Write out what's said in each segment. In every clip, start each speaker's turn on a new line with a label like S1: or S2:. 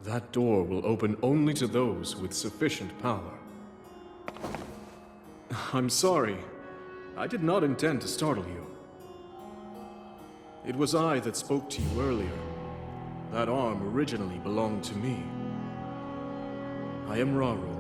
S1: That door will open only to those with sufficient power. I'm sorry. I did not intend to startle you. It was I that spoke to you earlier. That arm originally belonged to me. I am Rauru.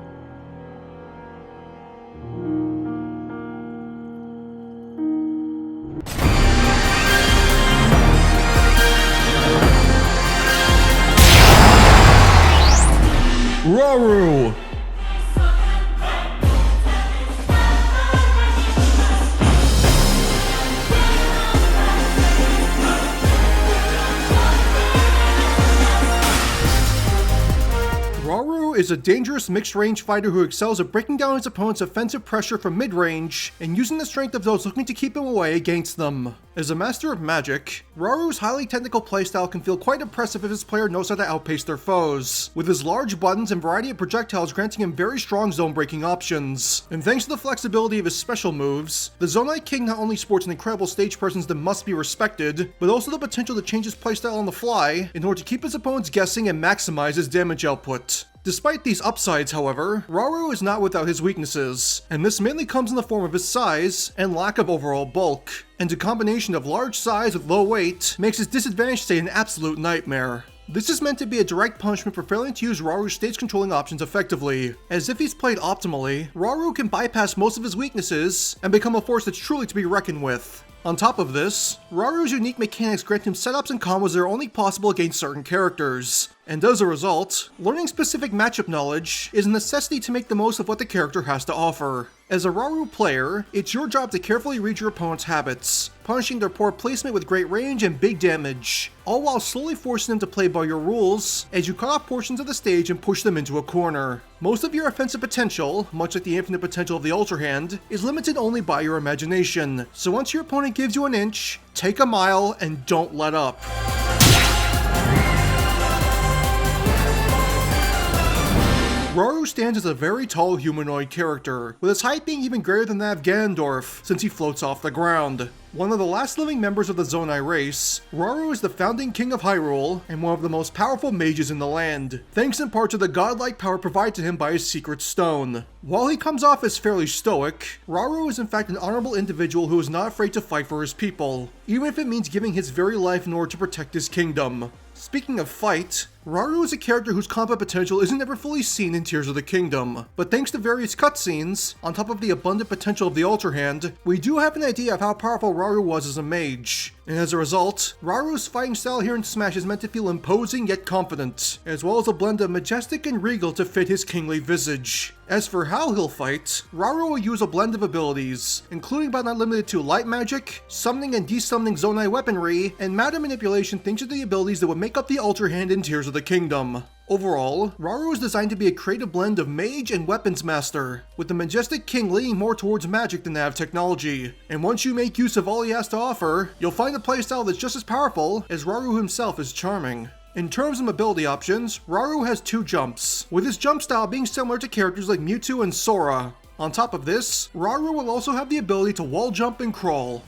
S2: Rauru! Rauru is a dangerous mixed-range fighter who excels at breaking down his opponent's offensive pressure from mid-range and using the strength of those looking to keep him away against them. As a master of magic, Rauru's highly technical playstyle can feel quite impressive if his player knows how to outpace their foes, with his large buttons and variety of projectiles granting him very strong zone-breaking options. And thanks to the flexibility of his special moves, the Zonai King not only sports an incredible stage presence that must be respected, but also the potential to change his playstyle on the fly in order to keep his opponents guessing and maximize his damage output. Despite these upsides, however, Rauru is not without his weaknesses, and this mainly comes in the form of his size and lack of overall bulk. And a combination of large size with low weight makes his disadvantage state an absolute nightmare. This is meant to be a direct punishment for failing to use Rauru's stage controlling options effectively, as if he's played optimally, Rauru can bypass most of his weaknesses and become a force that's truly to be reckoned with. On top of this, Rauru's unique mechanics grant him setups and combos that are only possible against certain characters, and as a result, learning specific matchup knowledge is a necessity to make the most of what the character has to offer. As a Rauru player, it's your job to carefully read your opponent's habits, punishing their poor placement with great range and big damage, all while slowly forcing them to play by your rules as you cut off portions of the stage and push them into a corner. Most of your offensive potential, much like the infinite potential of the Ultrahand, is limited only by your imagination, so once your opponent gives you an inch, take a mile and don't let up. Rauru stands as a very tall humanoid character, with his height being even greater than that of Ganondorf, since he floats off the ground. One of the last living members of the Zonai race, Rauru is the founding king of Hyrule and one of the most powerful mages in the land, thanks in part to the godlike power provided to him by his secret stone. While he comes off as fairly stoic, Rauru is in fact an honorable individual who is not afraid to fight for his people, even if it means giving his very life in order to protect his kingdom. Speaking of fight, Rauru is a character whose combat potential isn't ever fully seen in Tears of the Kingdom, but thanks to various cutscenes, on top of the abundant potential of the Ultrahand, we do have an idea of how powerful Rauru was as a mage. And as a result, Rauru's fighting style here in Smash is meant to feel imposing yet confident, as well as a blend of majestic and regal to fit his kingly visage. As for how he'll fight, Rauru will use a blend of abilities, including but not limited to light magic, summoning and desummoning Zonai weaponry, and matter manipulation thanks to the abilities that would make up the Ultrahand in Tears of the Kingdom. Overall, Rauru is designed to be a creative blend of mage and weapons master, with the majestic king leaning more towards magic than that of technology. And once you make use of all he has to offer, you'll find a playstyle that's just as powerful as Rauru himself is charming. In terms of ability options, Rauru has 2 jumps, with his jump style being similar to characters like Mewtwo and Sora. On top of this, Rauru will also have the ability to wall jump and crawl.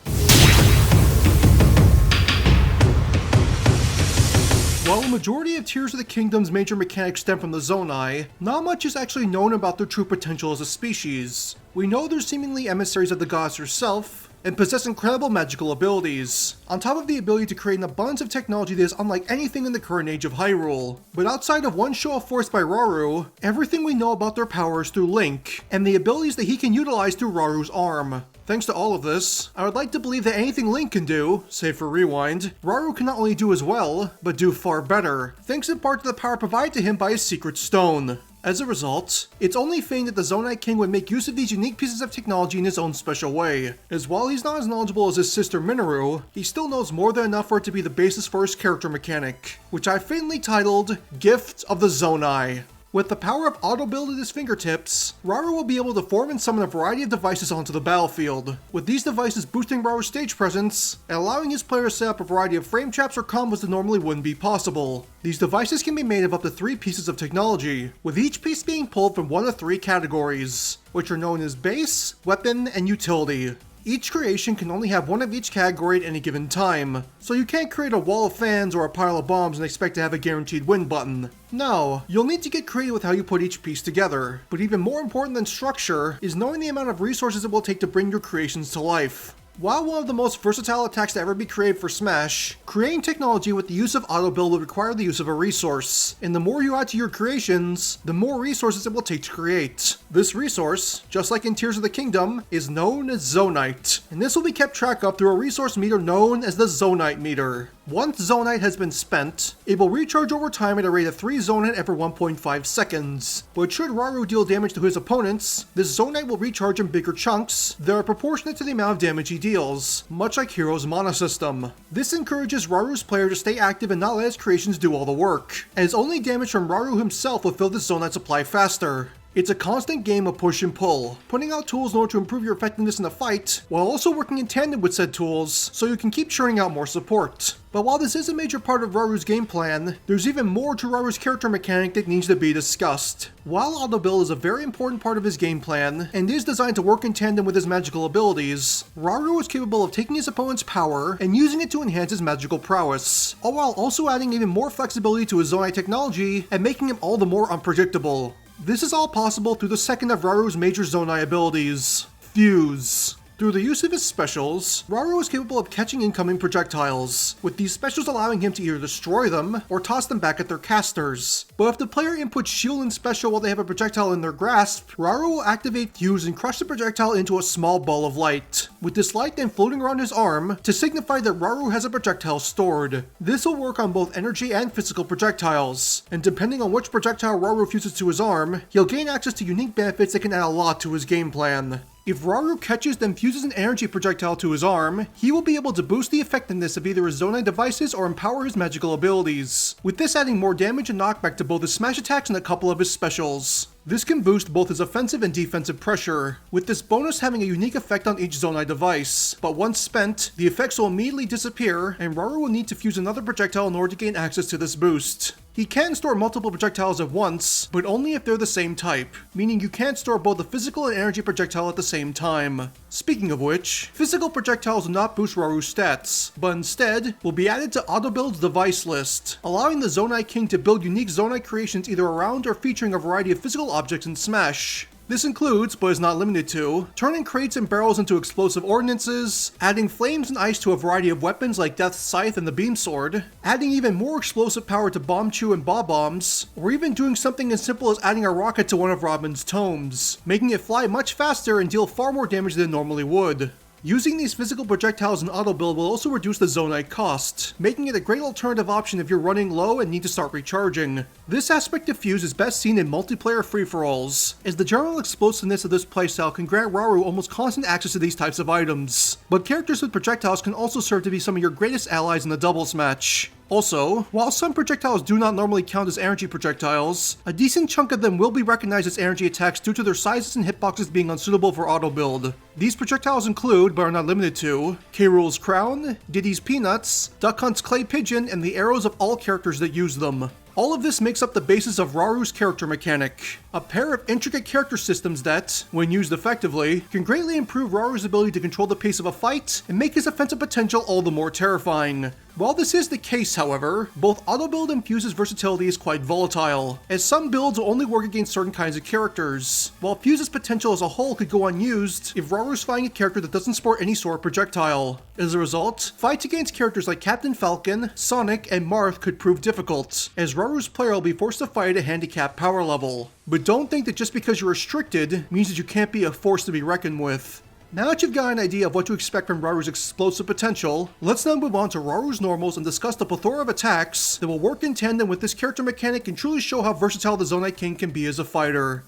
S2: While a majority of Tears of the Kingdom's major mechanics stem from the Zonai, not much is actually known about their true potential as a species. We know they're seemingly emissaries of the goddess herself, and possess incredible magical abilities, on top of the ability to create an abundance of technology that is unlike anything in the current age of Hyrule. But outside of one show of force by Rauru, everything we know about their power is through Link, and the abilities that he can utilize through Rauru's arm. Thanks to all of this, I would like to believe that anything Link can do, save for Rewind, Rauru can not only do as well, but do far better, thanks in part to the power provided to him by his secret stone. As a result, it's only fitting that the Zonai King would make use of these unique pieces of technology in his own special way, as while he's not as knowledgeable as his sister Minoru, he still knows more than enough for it to be the basis for his character mechanic, which I faintly titled Gift of the Zonai. With the power of Autobuild at his fingertips, Rauru will be able to form and summon a variety of devices onto the battlefield, with these devices boosting Rauru's stage presence and allowing his player to set up a variety of frame traps or combos that normally wouldn't be possible. These devices can be made of up to 3 pieces of technology, with each piece being pulled from one of 3 categories, which are known as base, weapon, and utility. Each creation can only have one of each category at any given time, so you can't create a wall of fans or a pile of bombs and expect to have a guaranteed win button. No, you'll need to get creative with how you put each piece together, but even more important than structure is knowing the amount of resources it will take to bring your creations to life. While one of the most versatile attacks to ever be created for Smash, creating technology with the use of Autobuild would require the use of a resource, and the more you add to your creations, the more resources it will take to create. This resource, just like in Tears of the Kingdom, is known as Zonite, and this will be kept track of through a resource meter known as the Zonite meter. Once Zonite has been spent, it will recharge over time at a rate of 3 Zonite every 1.5 seconds. But should Rauru deal damage to his opponents, this Zonite will recharge in bigger chunks that are proportionate to the amount of damage he deals, much like Hero's mana system. This encourages Rauru's player to stay active and not let his creations do all the work, as only damage from Rauru himself will fill this Zonite supply faster. It's a constant game of push and pull, putting out tools in order to improve your effectiveness in the fight, while also working in tandem with said tools, so you can keep churning out more support. But while this is a major part of Rauru's game plan, there's even more to Rauru's character mechanic that needs to be discussed. While Autobuild is a very important part of his game plan, and is designed to work in tandem with his magical abilities, Rauru is capable of taking his opponent's power and using it to enhance his magical prowess, all while also adding even more flexibility to his Zonai technology and making him all the more unpredictable. This is all possible through the second of Rauru's major Zonai abilities, Fuse. Through the use of his specials, Rauru is capable of catching incoming projectiles, with these specials allowing him to either destroy them or toss them back at their casters. But if the player inputs shield and special while they have a projectile in their grasp, Rauru will activate Fuse and crush the projectile into a small ball of light, with this light then floating around his arm to signify that Rauru has a projectile stored. This will work on both energy and physical projectiles, and depending on which projectile Rauru fuses to his arm, he'll gain access to unique benefits that can add a lot to his game plan. If Rauru catches then fuses an energy projectile to his arm, he will be able to boost the effectiveness of either his Zonai devices or empower his magical abilities, with this adding more damage and knockback to both his smash attacks and a couple of his specials. This can boost both his offensive and defensive pressure, with this bonus having a unique effect on each Zonai device, but once spent, the effects will immediately disappear and Rauru will need to fuse another projectile in order to gain access to this boost. He can store multiple projectiles at once, but only if they're the same type, meaning you can't store both the physical and energy projectile at the same time. Speaking of which, physical projectiles will not boost Rauru's stats, but instead will be added to Autobuild's device list, allowing the Zonai King to build unique Zonai creations either around or featuring a variety of physical objects in Smash. This includes, but is not limited to, turning crates and barrels into explosive ordnances, adding flames and ice to a variety of weapons like Death's Scythe and the Beam Sword, adding even more explosive power to Bomb Chew and Bob Bombs, or even doing something as simple as adding a rocket to one of Robin's tomes, making it fly much faster and deal far more damage than it normally would. Using these physical projectiles in Autobuild will also reduce the Zonai cost, making it a great alternative option if you're running low and need to start recharging. This aspect of Fuse is best seen in multiplayer free-for-alls, as the general explosiveness of this playstyle can grant Rauru almost constant access to these types of items. But characters with projectiles can also serve to be some of your greatest allies in the doubles match. Also, while some projectiles do not normally count as energy projectiles, a decent chunk of them will be recognized as energy attacks due to their sizes and hitboxes being unsuitable for Autobuild. These projectiles include, but are not limited to, K. Rool's Crown, Diddy's Peanuts, Duck Hunt's Clay Pigeon, and the arrows of all characters that use them. All of this makes up the basis of Rauru's character mechanic, a pair of intricate character systems that, when used effectively, can greatly improve Rauru's ability to control the pace of a fight and make his offensive potential all the more terrifying. While this is the case, however, both Autobuild and Fuse's versatility is quite volatile, as some builds will only work against certain kinds of characters, while Fuse's potential as a whole could go unused if Rauru's fighting a character that doesn't sport any sort of projectile. As a result, fights against characters like Captain Falcon, Sonic, and Marth could prove difficult, as Rauru's player will be forced to fight at a handicapped power level. But don't think that just because you're restricted means that you can't be a force to be reckoned with. Now that you've got an idea of what to expect from Rauru's explosive potential, let's now move on to Rauru's normals and discuss the plethora of attacks that will work in tandem with this character mechanic and truly show how versatile the Zonai King can be as a fighter.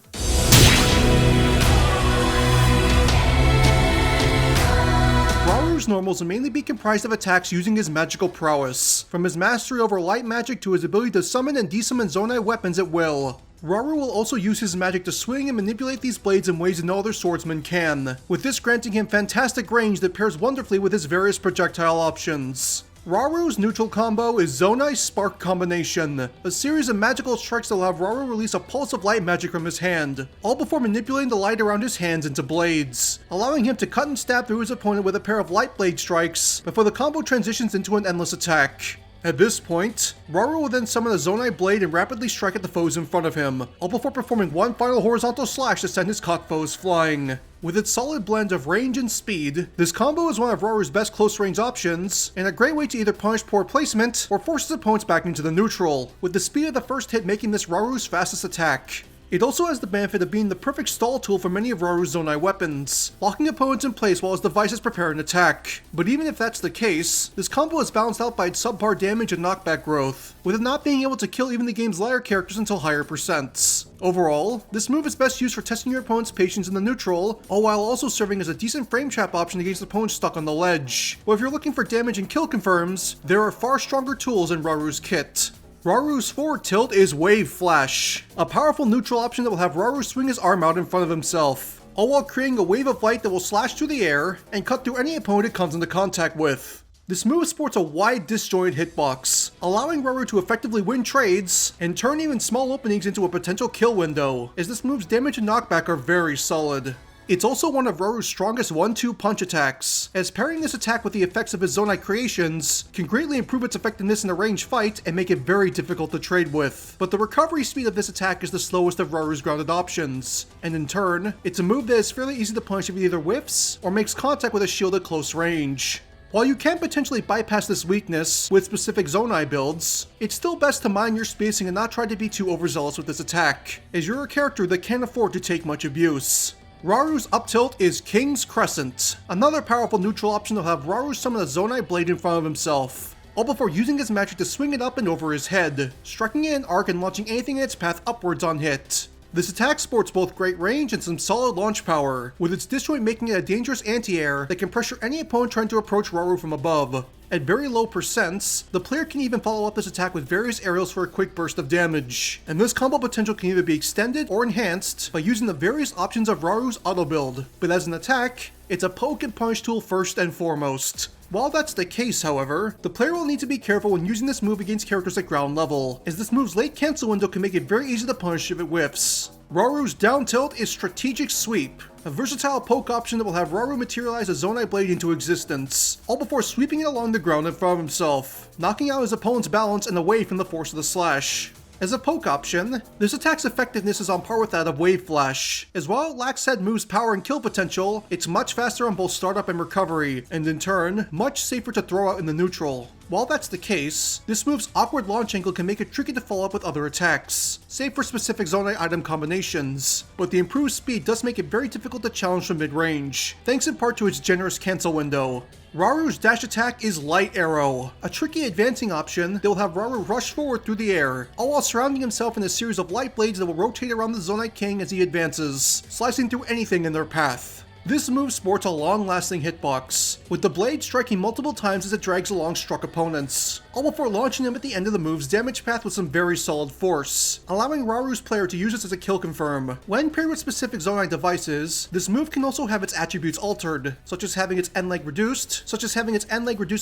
S2: Rauru's normals will mainly be comprised of attacks using his magical prowess, from his mastery over light magic to his ability to summon and desummon Zonai weapons at will. Rauru will also use his magic to swing and manipulate these blades in ways that no other swordsman can, with this granting him fantastic range that pairs wonderfully with his various projectile options. Rauru's neutral combo is Zonai's Spark Combination, a series of magical strikes that will have Rauru release a pulse of light magic from his hand, all before manipulating the light around his hands into blades, allowing him to cut and stab through his opponent with a pair of light blade strikes before the combo transitions into an endless attack. At this point, Rauru will then summon a Zonai blade and rapidly strike at the foes in front of him, all before performing one final horizontal slash to send his caught foes flying. With its solid blend of range and speed, this combo is one of Rauru's best close-range options, and a great way to either punish poor placement or force his opponents back into the neutral, with the speed of the first hit making this Rauru's fastest attack. It also has the benefit of being the perfect stall tool for many of Rauru's Zonai weapons, locking opponents in place while his devices prepare an attack. But even if that's the case, this combo is balanced out by its subpar damage and knockback growth, with it not being able to kill even the game's lighter characters until higher percents. Overall, this move is best used for testing your opponent's patience in the neutral, all while also serving as a decent frame trap option against opponents stuck on the ledge. But if you're looking for damage and kill confirms, there are far stronger tools in Rauru's kit. Rauru's forward tilt is Wave Flash, a powerful neutral option that will have Rauru swing his arm out in front of himself, all while creating a wave of light that will slash through the air and cut through any opponent it comes into contact with. This move sports a wide disjointed hitbox, allowing Rauru to effectively win trades and turn even small openings into a potential kill window, as this move's damage and knockback are very solid. It's also one of Rauru's strongest 1-2 punch attacks, as pairing this attack with the effects of his Zonai creations can greatly improve its effectiveness in a ranged fight and make it very difficult to trade with. But the recovery speed of this attack is the slowest of Rauru's grounded options, and in turn, it's a move that is fairly easy to punish if it either whiffs or makes contact with a shield at close range. While you can potentially bypass this weakness with specific Zonai builds, it's still best to mind your spacing and not try to be too overzealous with this attack, as you're a character that can't afford to take much abuse. Rauru's up tilt is King's Crescent, another powerful neutral option that will have Rauru summon a Zonai blade in front of himself, all before using his magic to swing it up and over his head, striking it in an arc and launching anything in its path upwards on hit. This attack sports both great range and some solid launch power, with its disjoint making it a dangerous anti-air that can pressure any opponent trying to approach Rauru from above. At very low percents, the player can even follow up this attack with various aerials for a quick burst of damage, and this combo potential can either be extended or enhanced by using the various options of Rauru's Autobuild, but as an attack, it's a poke and punish tool first and foremost. While that's the case, however, the player will need to be careful when using this move against characters at ground level, as this move's late cancel window can make it very easy to punish if it whiffs. Rauru's down tilt is Strategic Sweep, a versatile poke option that will have Rauru materialize a Zonai blade into existence, all before sweeping it along the ground in front of himself, knocking out his opponent's balance and away from the force of the slash. As a poke option, this attack's effectiveness is on par with that of Wave Flash, as while it lacks said move's power and kill potential, it's much faster on both startup and recovery, and in turn, much safer to throw out in the neutral. While that's the case, this move's awkward launch angle can make it tricky to follow up with other attacks, save for specific Zonai item combinations, but the improved speed does make it very difficult to challenge from mid-range, thanks in part to its generous cancel window. Rauru's dash attack is Light Arrow, a tricky advancing option that will have Rauru rush forward through the air, all while surrounding himself in a series of light blades that will rotate around the Zonai King as he advances, slicing through anything in their path. This move sports a long-lasting hitbox, with the blade striking multiple times as it drags along struck opponents, all before launching them at the end of the move's damage path with some very solid force, allowing Rauru's player to use this as a kill confirm. When paired with specific Zonai devices, this move can also have its attributes altered, such as having its end leg reduced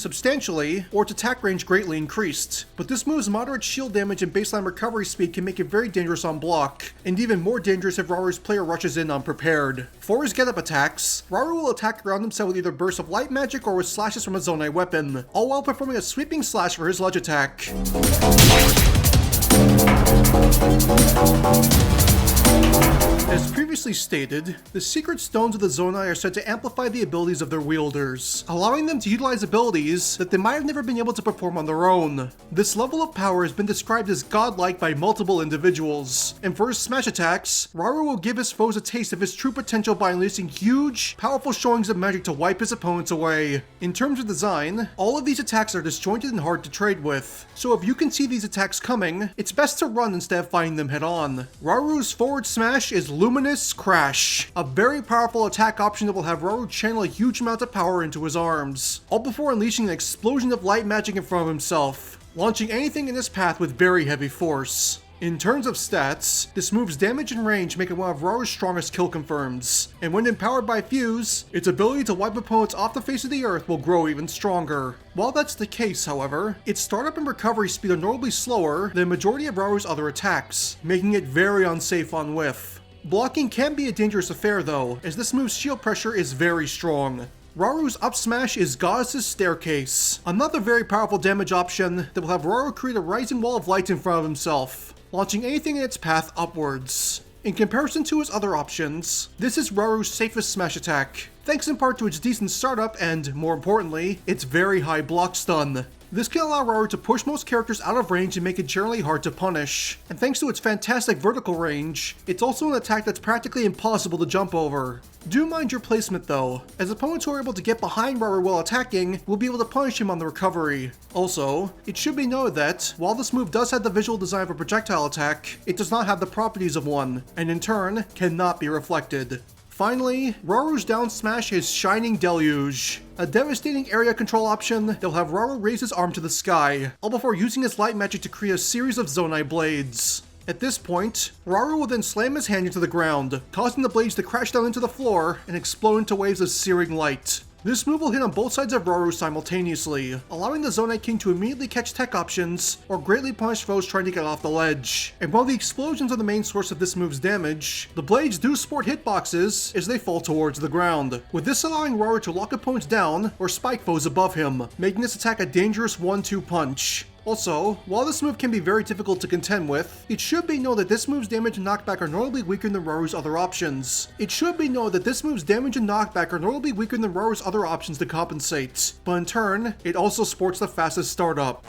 S2: substantially, or its attack range greatly increased. But this move's moderate shield damage and baseline recovery speed can make it very dangerous on block, and even more dangerous if Rauru's player rushes in unprepared. For his get-up attack, Rauru will attack around himself with either bursts of light magic or with slashes from a Zonai weapon, all while performing a sweeping slash for his ledge attack. As previously stated, the secret stones of the Zonai are said to amplify the abilities of their wielders, allowing them to utilize abilities that they might have never been able to perform on their own. This level of power has been described as godlike by multiple individuals, and for his smash attacks, Rauru will give his foes a taste of his true potential by unleashing huge, powerful showings of magic to wipe his opponents away. In terms of design, all of these attacks are disjointed and hard to trade with, so if you can see these attacks coming, it's best to run instead of fighting them head on. Rauru's forward smash is Luminous Crash, a very powerful attack option that will have Rauru channel a huge amount of power into his arms, all before unleashing an explosion of light magic in front of himself, launching anything in his path with very heavy force. In terms of stats, this move's damage and range make it one of Rauru's strongest kill confirms, and when empowered by Fuse, its ability to wipe opponents off the face of the earth will grow even stronger. While that's the case, however, its startup and recovery speed are notably slower than the majority of Rauru's other attacks, making it very unsafe on whiff. Blocking can be a dangerous affair though, as this move's shield pressure is very strong. Rauru's up smash is Goddess's Staircase, another very powerful damage option that will have Rauru create a rising wall of light in front of himself, launching anything in its path upwards. In comparison to his other options, this is Rauru's safest smash attack, thanks in part to its decent startup and, more importantly, its very high block stun. This can allow Rauru to push most characters out of range and make it generally hard to punish. And thanks to its fantastic vertical range, it's also an attack that's practically impossible to jump over. Do mind your placement though, as opponents who are able to get behind Rauru while attacking will be able to punish him on the recovery. Also, it should be noted that, while this move does have the visual design of a projectile attack, it does not have the properties of one, and in turn, cannot be reflected. Finally, Rauru's down smash is Shining Deluge, a devastating area control option that will have Rauru raise his arm to the sky, all before using his light magic to create a series of Zonai blades. At this point, Rauru will then slam his hand into the ground, causing the blades to crash down into the floor and explode into waves of searing light. This move will hit on both sides of Rauru simultaneously, allowing the Zonai King to immediately catch tech options or greatly punish foes trying to get off the ledge. And while the explosions are the main source of this move's damage, the blades do sport hitboxes as they fall towards the ground, with this allowing Rauru to lock opponents down or spike foes above him, making this attack a dangerous 1-2 punch. Also, while this move can be very difficult to contend with, it should be noted that this move's damage and knockback are notably weaker than Rauru's other options. To compensate, but in turn, it also sports the fastest startup.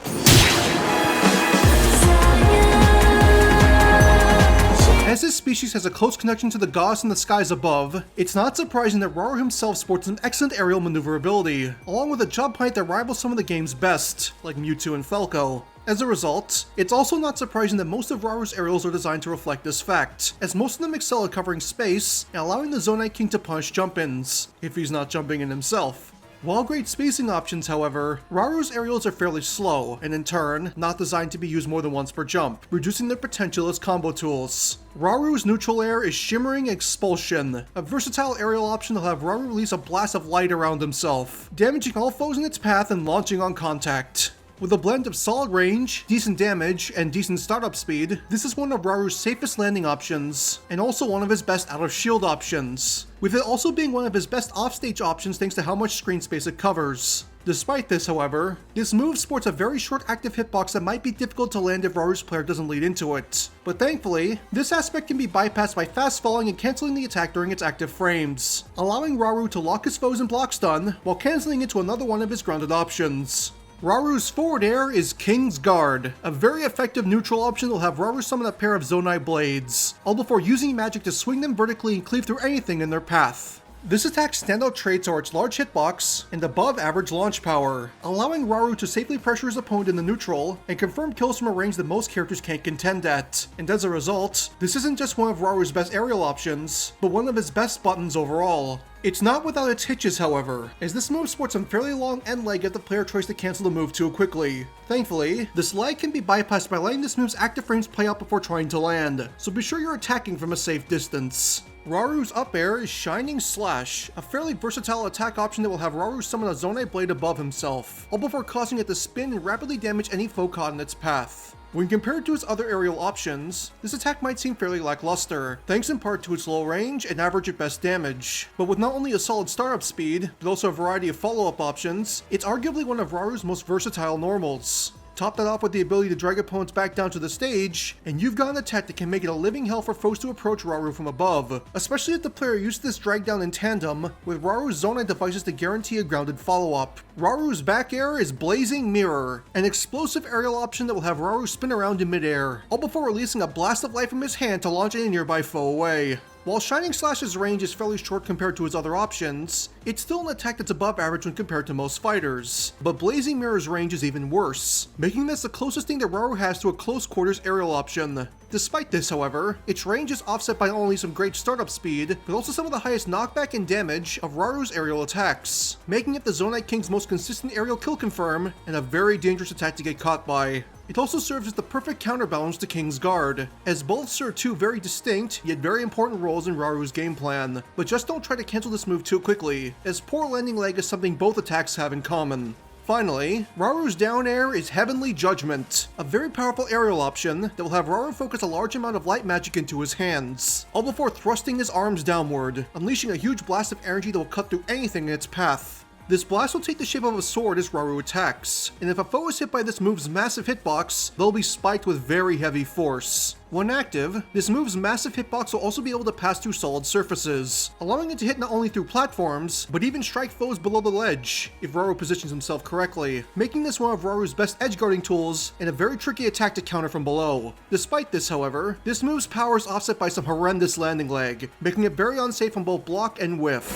S2: As this species has a close connection to the gods in the skies above, it's not surprising that Rauru himself sports an excellent aerial maneuverability, along with a jump height that rivals some of the game's best, like Mewtwo and Falco. As a result, it's also not surprising that most of Rauru's aerials are designed to reflect this fact, as most of them excel at covering space and allowing the Zonai King to punish jump-ins, if he's not jumping in himself. While great spacing options, however, Rauru's aerials are fairly slow, and in turn, not designed to be used more than once per jump, reducing their potential as combo tools. Rauru's neutral air is Shimmering Expulsion, a versatile aerial option that'll have Rauru release a blast of light around himself, damaging all foes in its path and launching on contact. With a blend of solid range, decent damage, and decent startup speed, this is one of Rauru's safest landing options, and also one of his best out-of-shield options, with it also being one of his best offstage options thanks to how much screen space it covers. Despite this, however, this move sports a very short active hitbox that might be difficult to land if Rauru's player doesn't lead into it. But thankfully, this aspect can be bypassed by fast falling and cancelling the attack during its active frames, allowing Rauru to lock his foes in block stun while cancelling into another one of his grounded options. Rauru's forward air is King's Guard, a very effective neutral option that will have Rauru summon a pair of Zonai blades, all before using magic to swing them vertically and cleave through anything in their path. This attack's standout traits are its large hitbox and above average launch power, allowing Rauru to safely pressure his opponent in the neutral and confirm kills from a range that most characters can't contend at. And as a result, this isn't just one of Rauru's best aerial options, but one of his best buttons overall. It's not without its hitches, however, as this move sports some fairly long end leg if the player tries to cancel the move too quickly. Thankfully, this lag can be bypassed by letting this move's active frames play out before trying to land, so be sure you're attacking from a safe distance. Rauru's up air is Shining Slash, a fairly versatile attack option that will have Rauru summon a Zonai blade above himself, all before causing it to spin and rapidly damage any foe caught in its path. When compared to its other aerial options, this attack might seem fairly lackluster, thanks in part to its low range and average at best damage. But with not only a solid startup speed, but also a variety of follow-up options, it's arguably one of Rauru's most versatile normals. Top that off with the ability to drag opponents back down to the stage, and you've got an attack that can make it a living hell for foes to approach Rauru from above, especially if the player used this drag down in tandem with Rauru's Zonai devices to guarantee a grounded follow-up. Rauru's back air is Blazing Mirror, an explosive aerial option that will have Rauru spin around in midair, all before releasing a blast of light from his hand to launch any nearby foe away. While Shining Slash's range is fairly short compared to his other options, it's still an attack that's above average when compared to most fighters. But Blazing Mirror's range is even worse, making this the closest thing that Rauru has to a close quarters aerial option. Despite this, however, its range is offset by not only some great startup speed, but also some of the highest knockback and damage of Rauru's aerial attacks, making it the Zonai King's most consistent aerial kill confirm and a very dangerous attack to get caught by. It also serves as the perfect counterbalance to King's Guard, as both serve two very distinct, yet very important roles in Rauru's game plan. But just don't try to cancel this move too quickly, as poor landing leg is something both attacks have in common. Finally, Rauru's down air is Heavenly Judgment, a very powerful aerial option that will have Rauru focus a large amount of light magic into his hands, all before thrusting his arms downward, unleashing a huge blast of energy that will cut through anything in its path. This blast will take the shape of a sword as Rauru attacks, and if a foe is hit by this move's massive hitbox, they'll be spiked with very heavy force. When active, this move's massive hitbox will also be able to pass through solid surfaces, allowing it to hit not only through platforms, but even strike foes below the ledge, if Rauru positions himself correctly, making this one of Rauru's best edge guarding tools and a very tricky attack to counter from below. Despite this, however, this move's power is offset by some horrendous landing leg, making it very unsafe on both block and whiff.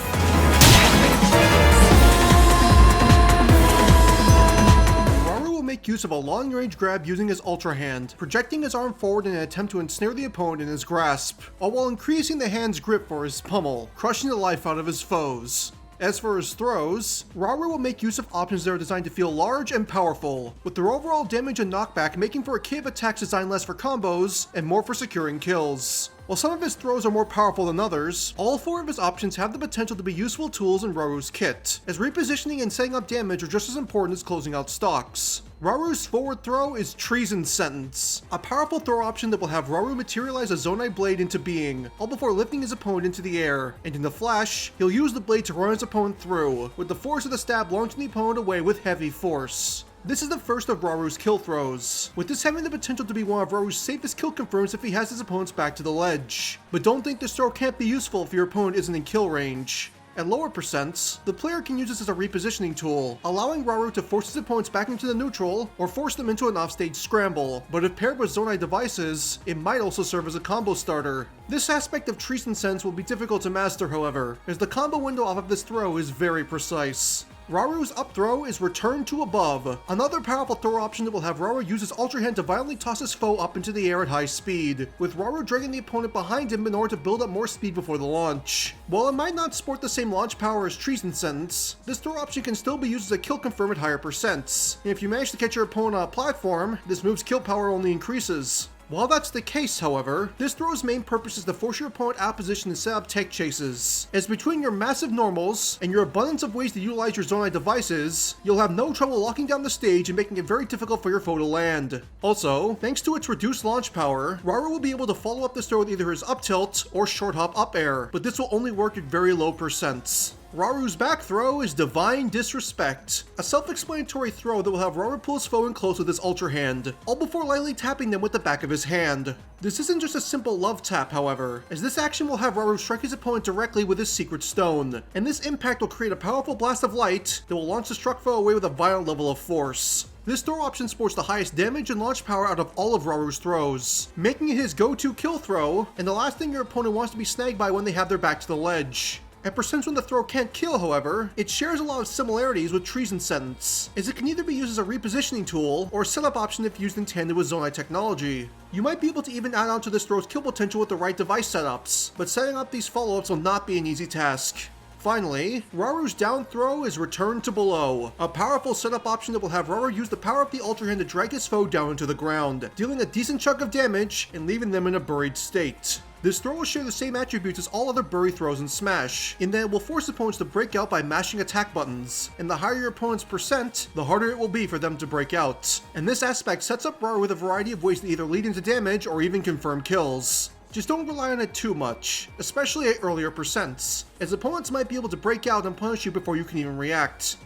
S2: Make use of a long-range grab using his Ultrahand, projecting his arm forward in an attempt to ensnare the opponent in his grasp, all while increasing the hand's grip for his pummel, crushing the life out of his foes. As for his throws, Rauru will make use of options that are designed to feel large and powerful, with their overall damage and knockback making for a kit of attacks designed less for combos and more for securing kills. While some of his throws are more powerful than others, all four of his options have the potential to be useful tools in Rauru's kit, as repositioning and setting up damage are just as important as closing out stocks. Rauru's forward throw is Treason Sentence, a powerful throw option that will have Rauru materialize a Zonai blade into being, all before lifting his opponent into the air, and in the flash, he'll use the blade to run his opponent through, with the force of the stab launching the opponent away with heavy force. This is the first of Rauru's kill throws, with this having the potential to be one of Rauru's safest kill confirms if he has his opponents back to the ledge. But don't think this throw can't be useful if your opponent isn't in kill range. At lower percents, the player can use this as a repositioning tool, allowing Rauru to force his opponents back into the neutral or force them into an offstage scramble, but if paired with Zonai devices, it might also serve as a combo starter. This aspect of Treason Sense will be difficult to master, however, as the combo window off of this throw is very precise. Rauru's up throw is Return to Above, another powerful throw option that will have Rauru use his Ultrahand to violently toss his foe up into the air at high speed, with Rauru dragging the opponent behind him in order to build up more speed before the launch. While it might not sport the same launch power as Treason Sentence, this throw option can still be used as a kill confirm at higher percents, and if you manage to catch your opponent on a platform, this move's kill power only increases. While that's the case, however, this throw's main purpose is to force your opponent out of position and set up tech chases, as between your massive normals and your abundance of ways to utilize your Zonai devices, you'll have no trouble locking down the stage and making it very difficult for your foe to land. Also, thanks to its reduced launch power, Rauru will be able to follow up this throw with either his up tilt or short hop up air, but this will only work at very low percents. Rauru's back throw is Divine Disrespect, a self-explanatory throw that will have Rauru pull his foe in close with his Ultrahand, all before lightly tapping them with the back of his hand. This isn't just a simple love tap, however, as this action will have Rauru strike his opponent directly with his Secret Stone, and this impact will create a powerful blast of light that will launch the struck foe away with a violent level of force. This throw option sports the highest damage and launch power out of all of Rauru's throws, making it his go-to kill throw, and the last thing your opponent wants to be snagged by when they have their back to the ledge. At percents when the throw can't kill, however, it shares a lot of similarities with Treason Sentence, as it can either be used as a repositioning tool or a setup option if used in tandem with Zonai technology. You might be able to even add on to this throw's kill potential with the right device setups, but setting up these follow-ups will not be an easy task. Finally, Rauru's down throw is Return to Below, a powerful setup option that will have Rauru use the power of the Ultrahand to drag his foe down into the ground, dealing a decent chunk of damage and leaving them in a buried state. This throw will share the same attributes as all other bury throws in Smash, in that it will force opponents to break out by mashing attack buttons, and the higher your opponent's percent, the harder it will be for them to break out. And this aspect sets up Rauru with a variety of ways to either lead into damage or even confirm kills. Just don't rely on it too much, especially at earlier percents, as opponents might be able to break out and punish you before you can even react.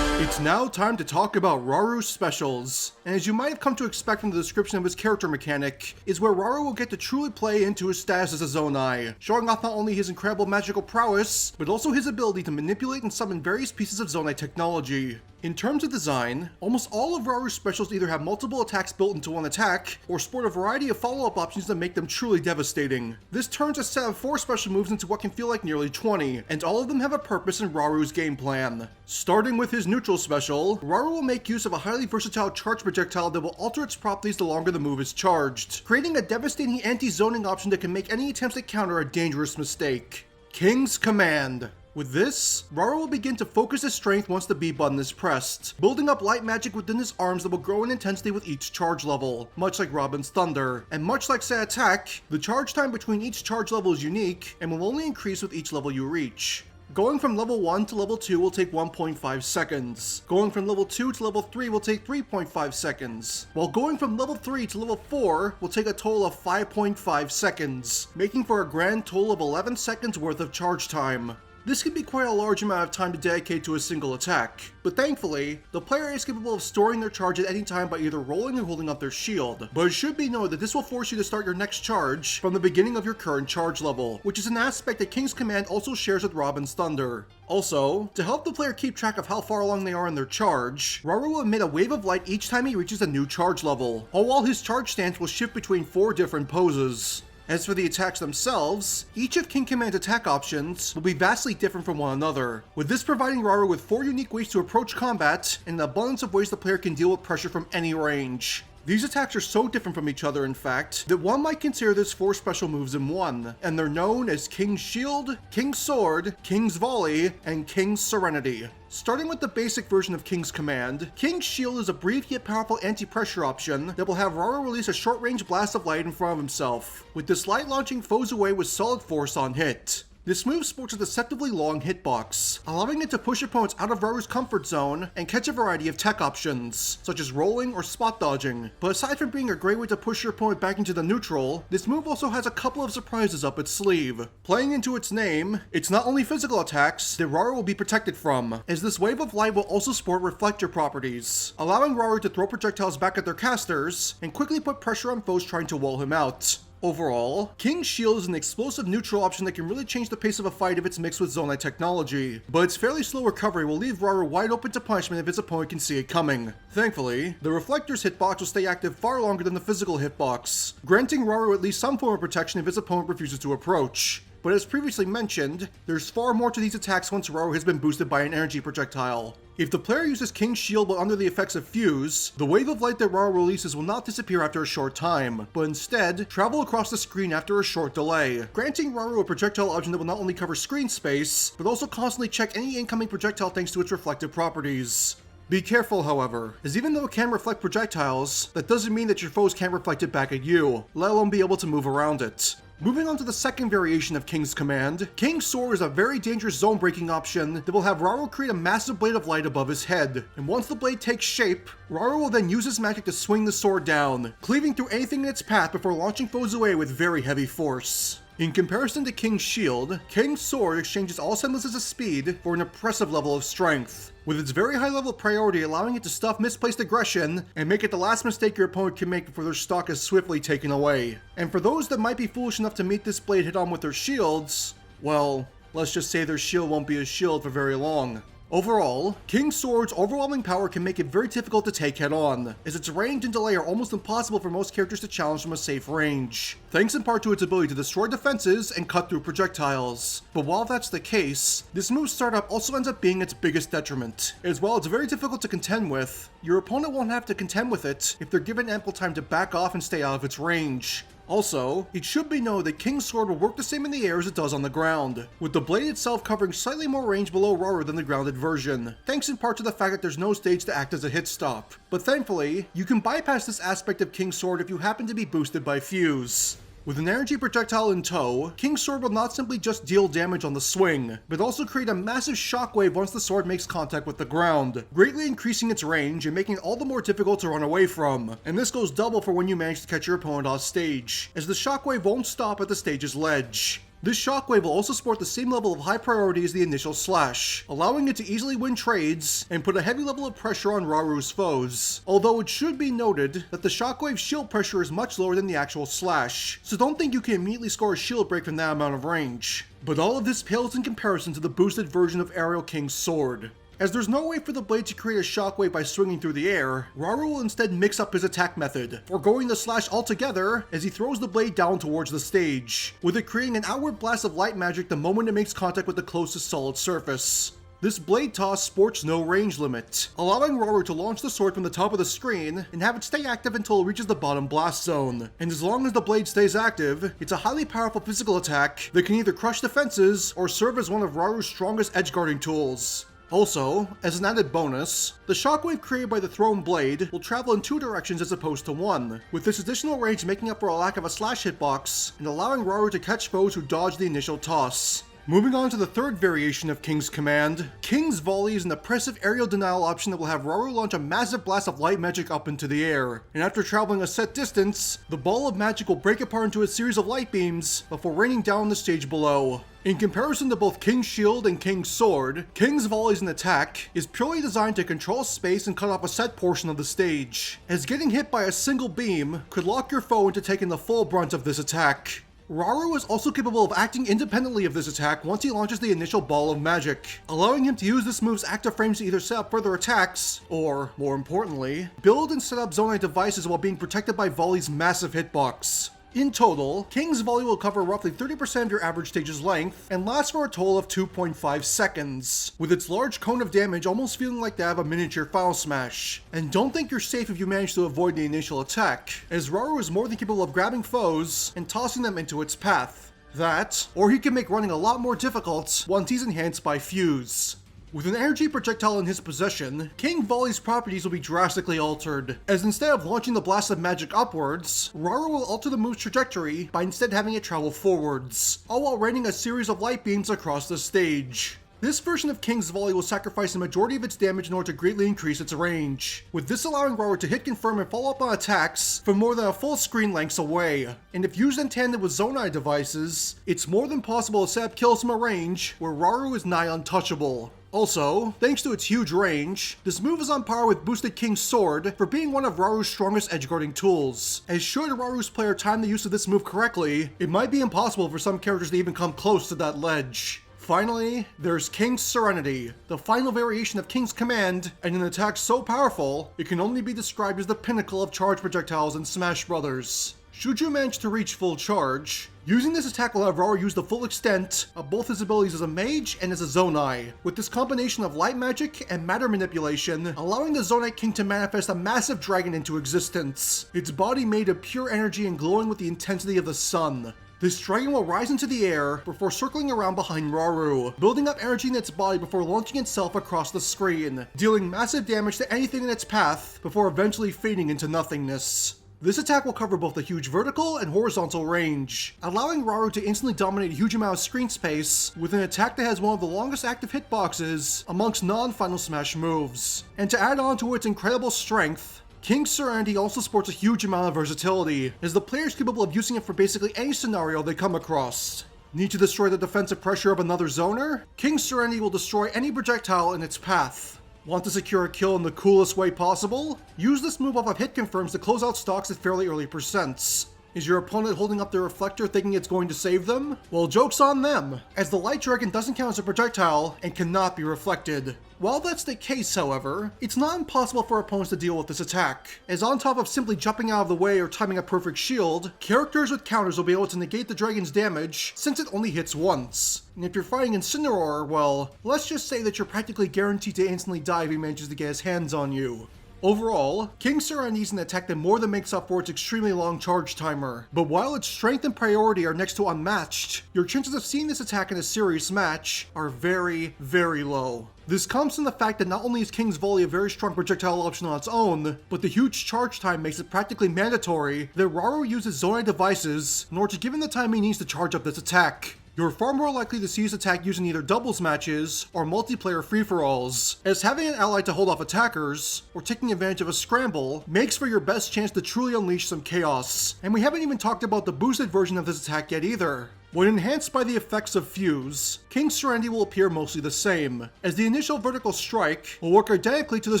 S2: It's now time to talk about Rauru's specials, and as you might have come to expect from the description of his character mechanic, is where Rauru will get to truly play into his status as a Zonai, showing off not only his incredible magical prowess, but also his ability to manipulate and summon various pieces of Zonai technology. In terms of design, almost all of Rauru's specials either have multiple attacks built into one attack, or sport a variety of follow-up options that make them truly devastating. This turns a set of 4 special moves into what can feel like nearly 20, and all of them have a purpose in Rauru's game plan. Starting with his neutral special, Rauru will make use of a highly versatile charge projectile that will alter its properties the longer the move is charged, creating a devastating anti-zoning option that can make any attempts at counter a dangerous mistake. King's Command. With this, Rauru will begin to focus his strength once the B button is pressed, building up light magic within his arms that will grow in intensity with each charge level, much like Robin's Thunder. And much like say attack, the charge time between each charge level is unique and will only increase with each level you reach. Going from level 1 to level 2 will take 1.5 seconds. Going from level 2 to level 3 will take 3.5 seconds. While going from level 3 to level 4 will take a total of 5.5 seconds, making for a grand total of 11 seconds worth of charge time. This can be quite a large amount of time to dedicate to a single attack, but thankfully, the player is capable of storing their charge at any time by either rolling or holding up their shield. But it should be noted that this will force you to start your next charge from the beginning of your current charge level, which is an aspect that King's Command also shares with Robin's Thunder. Also, to help the player keep track of how far along they are in their charge, Rauru will emit a wave of light each time he reaches a new charge level, all while his charge stance will shift between 4 different poses. As for the attacks themselves, each of King Command's attack options will be vastly different from one another, with this providing Rauru with 4 unique ways to approach combat and an abundance of ways the player can deal with pressure from any range. These attacks are so different from each other, in fact, that one might consider this 4 special moves in one, and they're known as King's Shield, King's Sword, King's Volley, and King's Serenity. Starting with the basic version of King's Command, King's Shield is a brief yet powerful anti-pressure option that will have Rauru release a short-range blast of light in front of himself, with this light launching foes away with solid force on hit. This move sports a deceptively long hitbox, allowing it to push opponents out of Rauru's comfort zone and catch a variety of tech options, such as rolling or spot dodging. But aside from being a great way to push your opponent back into the neutral, this move also has a couple of surprises up its sleeve. Playing into its name, it's not only physical attacks that Rauru will be protected from, as this wave of light will also sport reflector properties, allowing Rauru to throw projectiles back at their casters and quickly put pressure on foes trying to wall him out. Overall, King's Shield is an explosive neutral option that can really change the pace of a fight if it's mixed with Zonai technology, but its fairly slow recovery will leave Rauru wide open to punishment if his opponent can see it coming. Thankfully, the Reflector's hitbox will stay active far longer than the physical hitbox, granting Rauru at least some form of protection if his opponent refuses to approach. But as previously mentioned, there's far more to these attacks once Rauru has been boosted by an energy projectile. If the player uses King's Shield while under the effects of Fuse, the wave of light that Rauru releases will not disappear after a short time, but instead travel across the screen after a short delay, granting Rauru a projectile option that will not only cover screen space, but also constantly check any incoming projectile thanks to its reflective properties. Be careful, however, as even though it can reflect projectiles, that doesn't mean that your foes can't reflect it back at you, let alone be able to move around it. Moving on to the second variation of King's Command, King's Sword is a very dangerous zone-breaking option that will have Rauru create a massive blade of light above his head, and once the blade takes shape, Rauru will then use his magic to swing the sword down, cleaving through anything in its path before launching foes away with very heavy force. In comparison to King's Shield, King's Sword exchanges all semblances of speed for an impressive level of strength, with its very high level of priority allowing it to stuff misplaced aggression and make it the last mistake your opponent can make before their stock is swiftly taken away. And for those that might be foolish enough to meet this blade head on with their shields, well, let's just say their shield won't be a shield for very long. Overall, King's Sword's overwhelming power can make it very difficult to take head on, as its range and delay are almost impossible for most characters to challenge from a safe range, thanks in part to its ability to destroy defenses and cut through projectiles. But while that's the case, this move's startup also ends up being its biggest detriment, as while it's very difficult to contend with, your opponent won't have to contend with it if they're given ample time to back off and stay out of its range. Also, it should be known that King's Sword will work the same in the air as it does on the ground, with the blade itself covering slightly more range below Rauru than the grounded version, thanks in part to the fact that there's no stage to act as a hit stop. But thankfully, you can bypass this aspect of King's Sword if you happen to be boosted by Fuse. With an energy projectile in tow, King's Sword will not simply just deal damage on the swing, but also create a massive shockwave once the sword makes contact with the ground, greatly increasing its range and making it all the more difficult to run away from. And this goes double for when you manage to catch your opponent off stage, as the shockwave won't stop at the stage's ledge. This shockwave will also sport the same level of high priority as the initial slash, allowing it to easily win trades and put a heavy level of pressure on Rauru's foes. Although it should be noted that the shockwave's shield pressure is much lower than the actual slash, so don't think you can immediately score a shield break from that amount of range. But all of this pales in comparison to the boosted version of Aerial King's Sword. As there's no way for the blade to create a shockwave by swinging through the air, Rauru will instead mix up his attack method, foregoing the slash altogether as he throws the blade down towards the stage, with it creating an outward blast of light magic the moment it makes contact with the closest solid surface. This blade toss sports no range limit, allowing Rauru to launch the sword from the top of the screen and have it stay active until it reaches the bottom blast zone. And as long as the blade stays active, it's a highly powerful physical attack that can either crush defenses or serve as one of Rauru's strongest edgeguarding tools. Also, as an added bonus, the shockwave created by the thrown blade will travel in 2 directions as opposed to 1, with this additional range making up for a lack of a slash hitbox and allowing Rauru to catch foes who dodge the initial toss. Moving on to the third variation of King's Command, King's Volley is an oppressive aerial denial option that will have Rauru launch a massive blast of light magic up into the air, and after traveling a set distance, the ball of magic will break apart into a series of light beams before raining down on the stage below. In comparison to both King's Shield and King's Sword, King's Volley's an attack is purely designed to control space and cut off a set portion of the stage, as getting hit by a single beam could lock your foe into taking the full brunt of this attack. Rauru is also capable of acting independently of this attack once he launches the initial ball of magic, allowing him to use this move's active frames to either set up further attacks, or, more importantly, build and set up Zonai devices while being protected by Volley's massive hitbox. In total, King's Volley will cover roughly 30% of your average stage's length and last for a total of 2.5 seconds, with its large cone of damage almost feeling like that of a miniature Final Smash. And don't think you're safe if you manage to avoid the initial attack, as Rauru is more than capable of grabbing foes and tossing them into its path. That, or he can make running a lot more difficult once he's enhanced by Fuse. With an energy projectile in his possession, King Volley's properties will be drastically altered, as instead of launching the blast of magic upwards, Rauru will alter the move's trajectory by instead having it travel forwards, all while raining a series of light beams across the stage. This version of King's Volley will sacrifice the majority of its damage in order to greatly increase its range, with this allowing Rauru to hit confirm and follow up on attacks from more than a full screen lengths away. And if used in tandem with Zonai devices, it's more than possible to set up kills from a range where Rauru is nigh untouchable. Also, thanks to its huge range, this move is on par with boosted King's Sword for being one of Rauru's strongest edgeguarding tools, as should Rauru's player time the use of this move correctly, it might be impossible for some characters to even come close to that ledge. Finally, there's King's Serenity, the final variation of King's Command, and an attack so powerful, it can only be described as the pinnacle of charge projectiles in Smash Bros. Should you manage to reach full charge, using this attack will have Rauru use the full extent of both his abilities as a mage and as a Zonai, with this combination of light magic and matter manipulation, allowing the Zonai King to manifest a massive dragon into existence, its body made of pure energy and glowing with the intensity of the sun. This dragon will rise into the air before circling around behind Rauru, building up energy in its body before launching itself across the screen, dealing massive damage to anything in its path before eventually fading into nothingness. This attack will cover both the huge vertical and horizontal range, allowing Rauru to instantly dominate a huge amount of screen space with an attack that has one of the longest active hitboxes amongst non-Final Smash moves. And to add on to its incredible strength, King's Serenity also sports a huge amount of versatility, as the player is capable of using it for basically any scenario they come across. Need to destroy the defensive pressure of another zoner? King's Serenity will destroy any projectile in its path. Want to secure a kill in the coolest way possible? Use this move off of hit confirms to close out stocks at fairly early percents. Is your opponent holding up their reflector thinking it's going to save them? Well, joke's on them, as the Light Dragon doesn't count as a projectile and cannot be reflected. While that's the case, however, it's not impossible for opponents to deal with this attack, as on top of simply jumping out of the way or timing a perfect shield, characters with counters will be able to negate the dragon's damage since it only hits once. And if you're fighting Incineroar, well, let's just say that you're practically guaranteed to instantly die if he manages to get his hands on you. Overall, King's Serenity is an attack that more than makes up for its extremely long charge timer, but while its strength and priority are next to unmatched, your chances of seeing this attack in a serious match are very, very low. This comes from the fact that not only is King's Volley a very strong projectile option on its own, but the huge charge time makes it practically mandatory that Rauru uses Zonai devices in order to give him the time he needs to charge up this attack. You're far more likely to see his attack used in either doubles matches or multiplayer free-for-alls, as having an ally to hold off attackers, or taking advantage of a scramble, makes for your best chance to truly unleash some chaos. And we haven't even talked about the boosted version of this attack yet either. When enhanced by the effects of Fuse, King's Serenity will appear mostly the same, as the initial vertical strike will work identically to the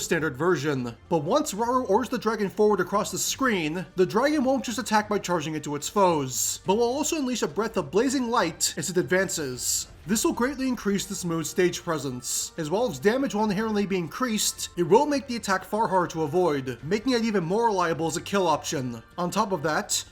S2: standard version. But once Rauru orders the dragon forward across the screen, the dragon won't just attack by charging into its foes, but will also unleash a breath of blazing light as it advances. This will greatly increase this move's stage presence, as well as damage will inherently be increased, it will make the attack far harder to avoid, making it even more reliable as a kill option. On top of that,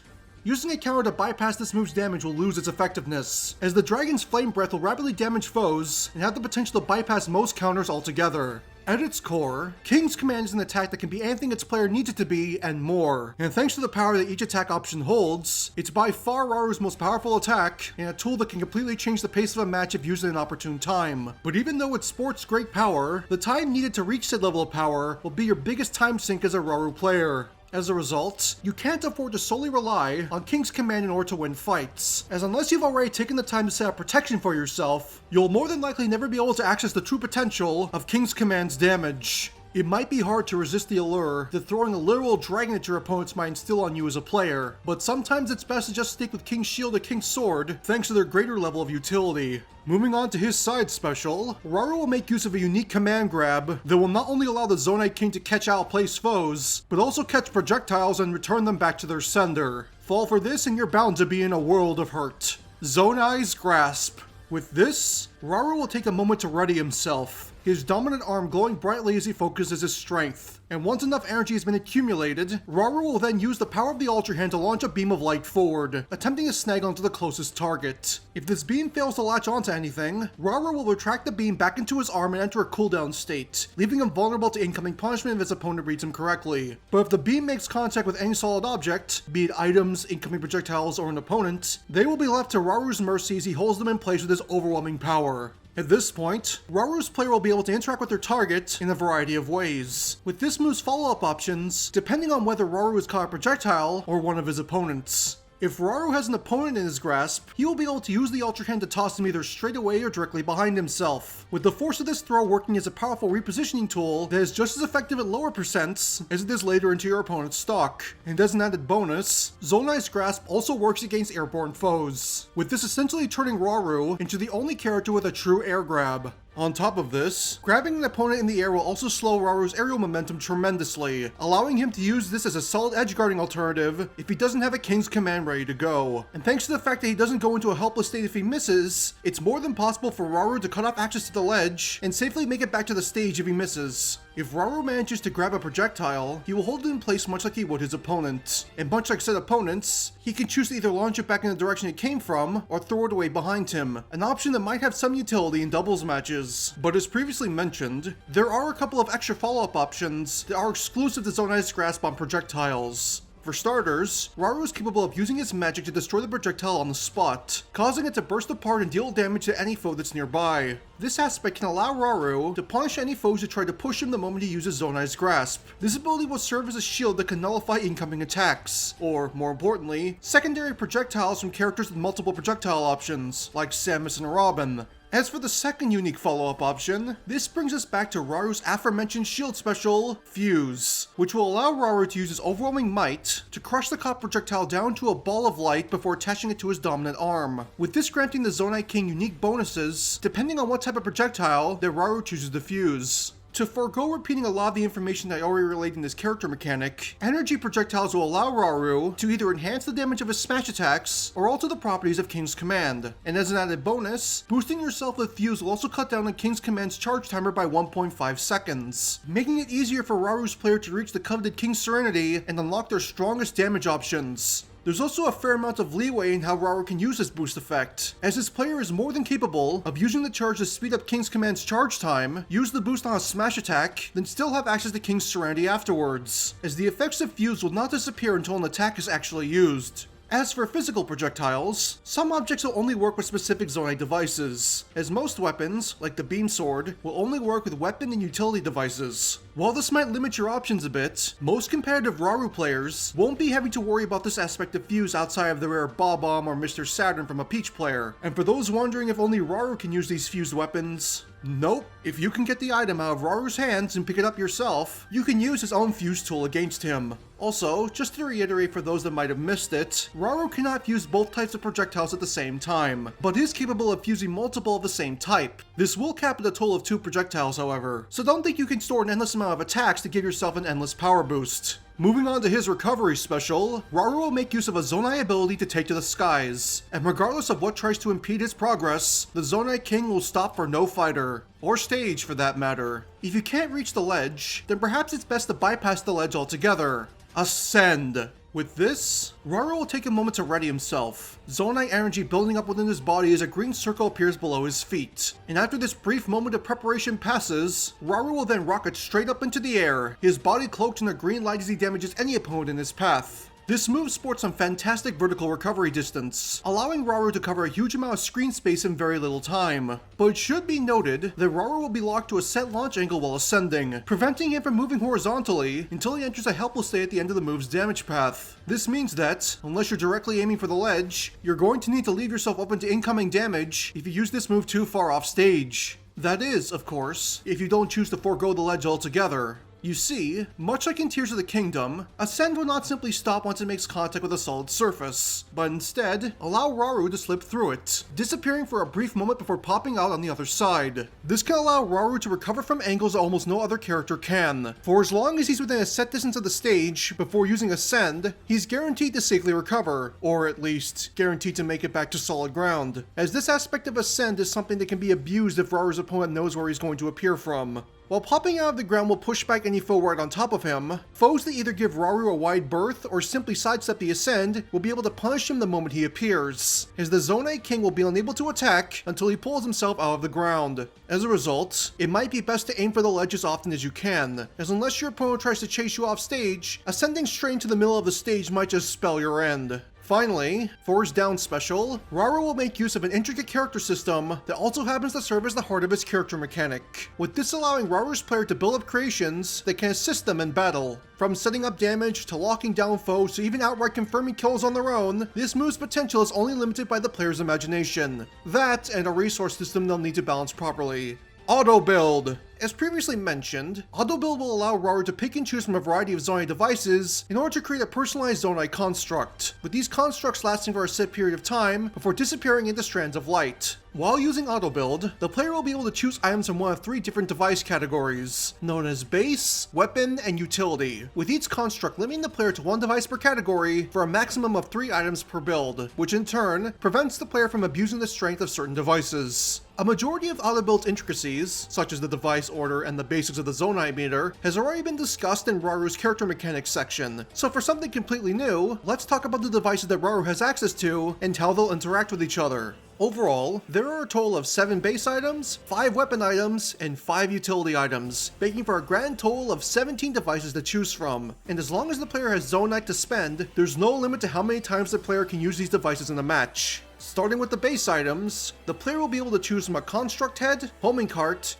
S2: Using a counter to bypass this move's damage will lose its effectiveness, as the dragon's flame breath will rapidly damage foes and have the potential to bypass most counters altogether. At its core, King's Command is an attack that can be anything its player needs it to be, and more. And thanks to the power that each attack option holds, it's by far Rauru's most powerful attack, and a tool that can completely change the pace of a match if used at an opportune time. But even though it sports great power, the time needed to reach said level of power will be your biggest time sink as a Rauru player. As a result, you can't afford to solely rely on King's Command in order to win fights, as unless you've already taken the time to set up protection for yourself, you'll more than likely never be able to access the true potential of King's Command's damage. It might be hard to resist the allure that throwing a literal dragon at your opponents might instill on you as a player, but sometimes it's best to just stick with King's Shield or King's Sword thanks to their greater level of utility. Moving on to his side special, Rauru will make use of a unique command grab that will not only allow the Zonai King to catch outplaced foes, but also catch projectiles and return them back to their sender. Fall for this and you're bound to be in a world of hurt. Zonai's Grasp. With this, Rauru will take a moment to ready himself, his dominant arm glowing brightly as he focuses his strength. And once enough energy has been accumulated, Rauru will then use the power of the Ultrahand to launch a beam of light forward, attempting to snag onto the closest target. If this beam fails to latch onto anything, Rauru will retract the beam back into his arm and enter a cooldown state, leaving him vulnerable to incoming punishment if his opponent reads him correctly. But if the beam makes contact with any solid object, be it items, incoming projectiles, or an opponent, they will be left to Rauru's mercy as he holds them in place with his overwhelming power. At this point, Rauru's player will be able to interact with their target in a variety of ways, with this move's follow-up options depending on whether Rauru is caught a projectile or one of his opponents. If Rauru has an opponent in his grasp, he will be able to use the Ultrahand to toss him either straight away or directly behind himself, with the force of this throw working as a powerful repositioning tool that is just as effective at lower percents as it is later into your opponent's stock. And as an added bonus, Zonai's Grasp also works against airborne foes, with this essentially turning Rauru into the only character with a true air grab. On top of this, grabbing an opponent in the air will also slow Rauru's aerial momentum tremendously, allowing him to use this as a solid edge-guarding alternative if he doesn't have a King's Command ready to go. And thanks to the fact that he doesn't go into a helpless state if he misses, it's more than possible for Rauru to cut off access to the ledge and safely make it back to the stage if he misses. If Rauru manages to grab a projectile, he will hold it in place much like he would his opponent. And much like said opponents, he can choose to either launch it back in the direction it came from, or throw it away behind him, an option that might have some utility in doubles matches. But as previously mentioned, there are a couple of extra follow-up options that are exclusive to Zonai's Grasp on projectiles. For starters, Rauru is capable of using his magic to destroy the projectile on the spot, causing it to burst apart and deal damage to any foe that's nearby. This aspect can allow Rauru to punish any foes who try to push him the moment he uses Zonai's Grasp. This ability will serve as a shield that can nullify incoming attacks, or, more importantly, secondary projectiles from characters with multiple projectile options, like Samus and Robin. As for the second unique follow-up option, this brings us back to Rauru's aforementioned shield special, Fuse, which will allow Rauru to use his overwhelming might to crush the caught projectile down to a ball of light before attaching it to his dominant arm, with this granting the Zonai King unique bonuses depending on what type of projectile that Rauru chooses to fuse. To forego repeating a lot of the information that I already relayed in this character mechanic, energy projectiles will allow Rauru to either enhance the damage of his smash attacks or alter the properties of King's Command. And as an added bonus, boosting yourself with Fuse will also cut down on King's Command's charge timer by 1.5 seconds, making it easier for Rauru's player to reach the coveted King's Serenity and unlock their strongest damage options. There's also a fair amount of leeway in how Rauru can use this boost effect, as his player is more than capable of using the charge to speed up King's Command's charge time, use the boost on a smash attack, then still have access to King's Serenity afterwards, as the effects of Fuse will not disappear until an attack is actually used. As for physical projectiles, some objects will only work with specific Zonai devices, as most weapons, like the beam sword, will only work with weapon and utility devices. While this might limit your options a bit, most competitive Rauru players won't be having to worry about this aspect of Fuse outside of the rare Bob-omb or Mr. Saturn from a Peach player. And for those wondering if only Rauru can use these fused weapons, nope. If you can get the item out of Rauru's hands and pick it up yourself, you can use his own fuse tool against him. Also, just to reiterate for those that might have missed it, Rauru cannot fuse both types of projectiles at the same time, but is capable of fusing multiple of the same type. This will cap at a total of 2 projectiles, however, so don't think you can store an endless amount of attacks to give yourself an endless power boost. Moving on to his recovery special, Rauru will make use of a Zonai ability to take to the skies, and regardless of what tries to impede his progress, the Zonai King will stop for no fighter, or stage for that matter. If you can't reach the ledge, then perhaps it's best to bypass the ledge altogether. Ascend. With this, Rauru will take a moment to ready himself, Zonai energy building up within his body as a green circle appears below his feet. And after this brief moment of preparation passes, Rauru will then rocket straight up into the air, his body cloaked in a green light as he damages any opponent in his path. This move sports some fantastic vertical recovery distance, allowing Rauru to cover a huge amount of screen space in very little time. But it should be noted that Rauru will be locked to a set launch angle while ascending, preventing him from moving horizontally until he enters a helpless state at the end of the move's damage path. This means that, unless you're directly aiming for the ledge, you're going to need to leave yourself open to incoming damage if you use this move too far off stage. That is, of course, if you don't choose to forego the ledge altogether. You see, much like in Tears of the Kingdom, Ascend will not simply stop once it makes contact with a solid surface, but instead, allow Rauru to slip through it, disappearing for a brief moment before popping out on the other side. This can allow Rauru to recover from angles that almost no other character can, for as long as he's within a set distance of the stage before using Ascend, he's guaranteed to safely recover, or at least, guaranteed to make it back to solid ground, as this aspect of Ascend is something that can be abused if Rauru's opponent knows where he's going to appear from. While popping out of the ground will push back any foe right on top of him, foes that either give Rauru a wide berth or simply sidestep the ascend will be able to punish him the moment he appears, as the Zonai King will be unable to attack until he pulls himself out of the ground. As a result, it might be best to aim for the ledge as often as you can, as unless your opponent tries to chase you off stage, ascending straight into the middle of the stage might just spell your end. Finally, for his down special, Rauru will make use of an intricate character system that also happens to serve as the heart of his character mechanic, with this allowing Rauru's player to build up creations that can assist them in battle. From setting up damage, to locking down foes, to even outright confirming kills on their own, this move's potential is only limited by the player's imagination. That, and a resource system they'll need to balance properly. Autobuild. As previously mentioned, Autobuild will allow Rauru to pick and choose from a variety of Zonai devices in order to create a personalized Zonai construct, with these constructs lasting for a set period of time before disappearing into strands of light. While using Autobuild, the player will be able to choose items from one of 3 different device categories, known as Base, Weapon, and Utility, with each construct limiting the player to 1 device per category for a maximum of 3 items per build, which in turn prevents the player from abusing the strength of certain devices. A majority of Autobuild's intricacies, such as the device order and the basics of the Zonai meter, has already been discussed in Rauru's character mechanics section, so for something completely new, let's talk about the devices that Rauru has access to and how they'll interact with each other. Overall, there are a total of 7 base items, 5 weapon items, and 5 utility items, making for a grand total of 17 devices to choose from. And as long as the player has Zonai to spend, there's no limit to how many times the player can use these devices in a match. Starting with the base items, the player will be able to choose from a construct head, homing cart,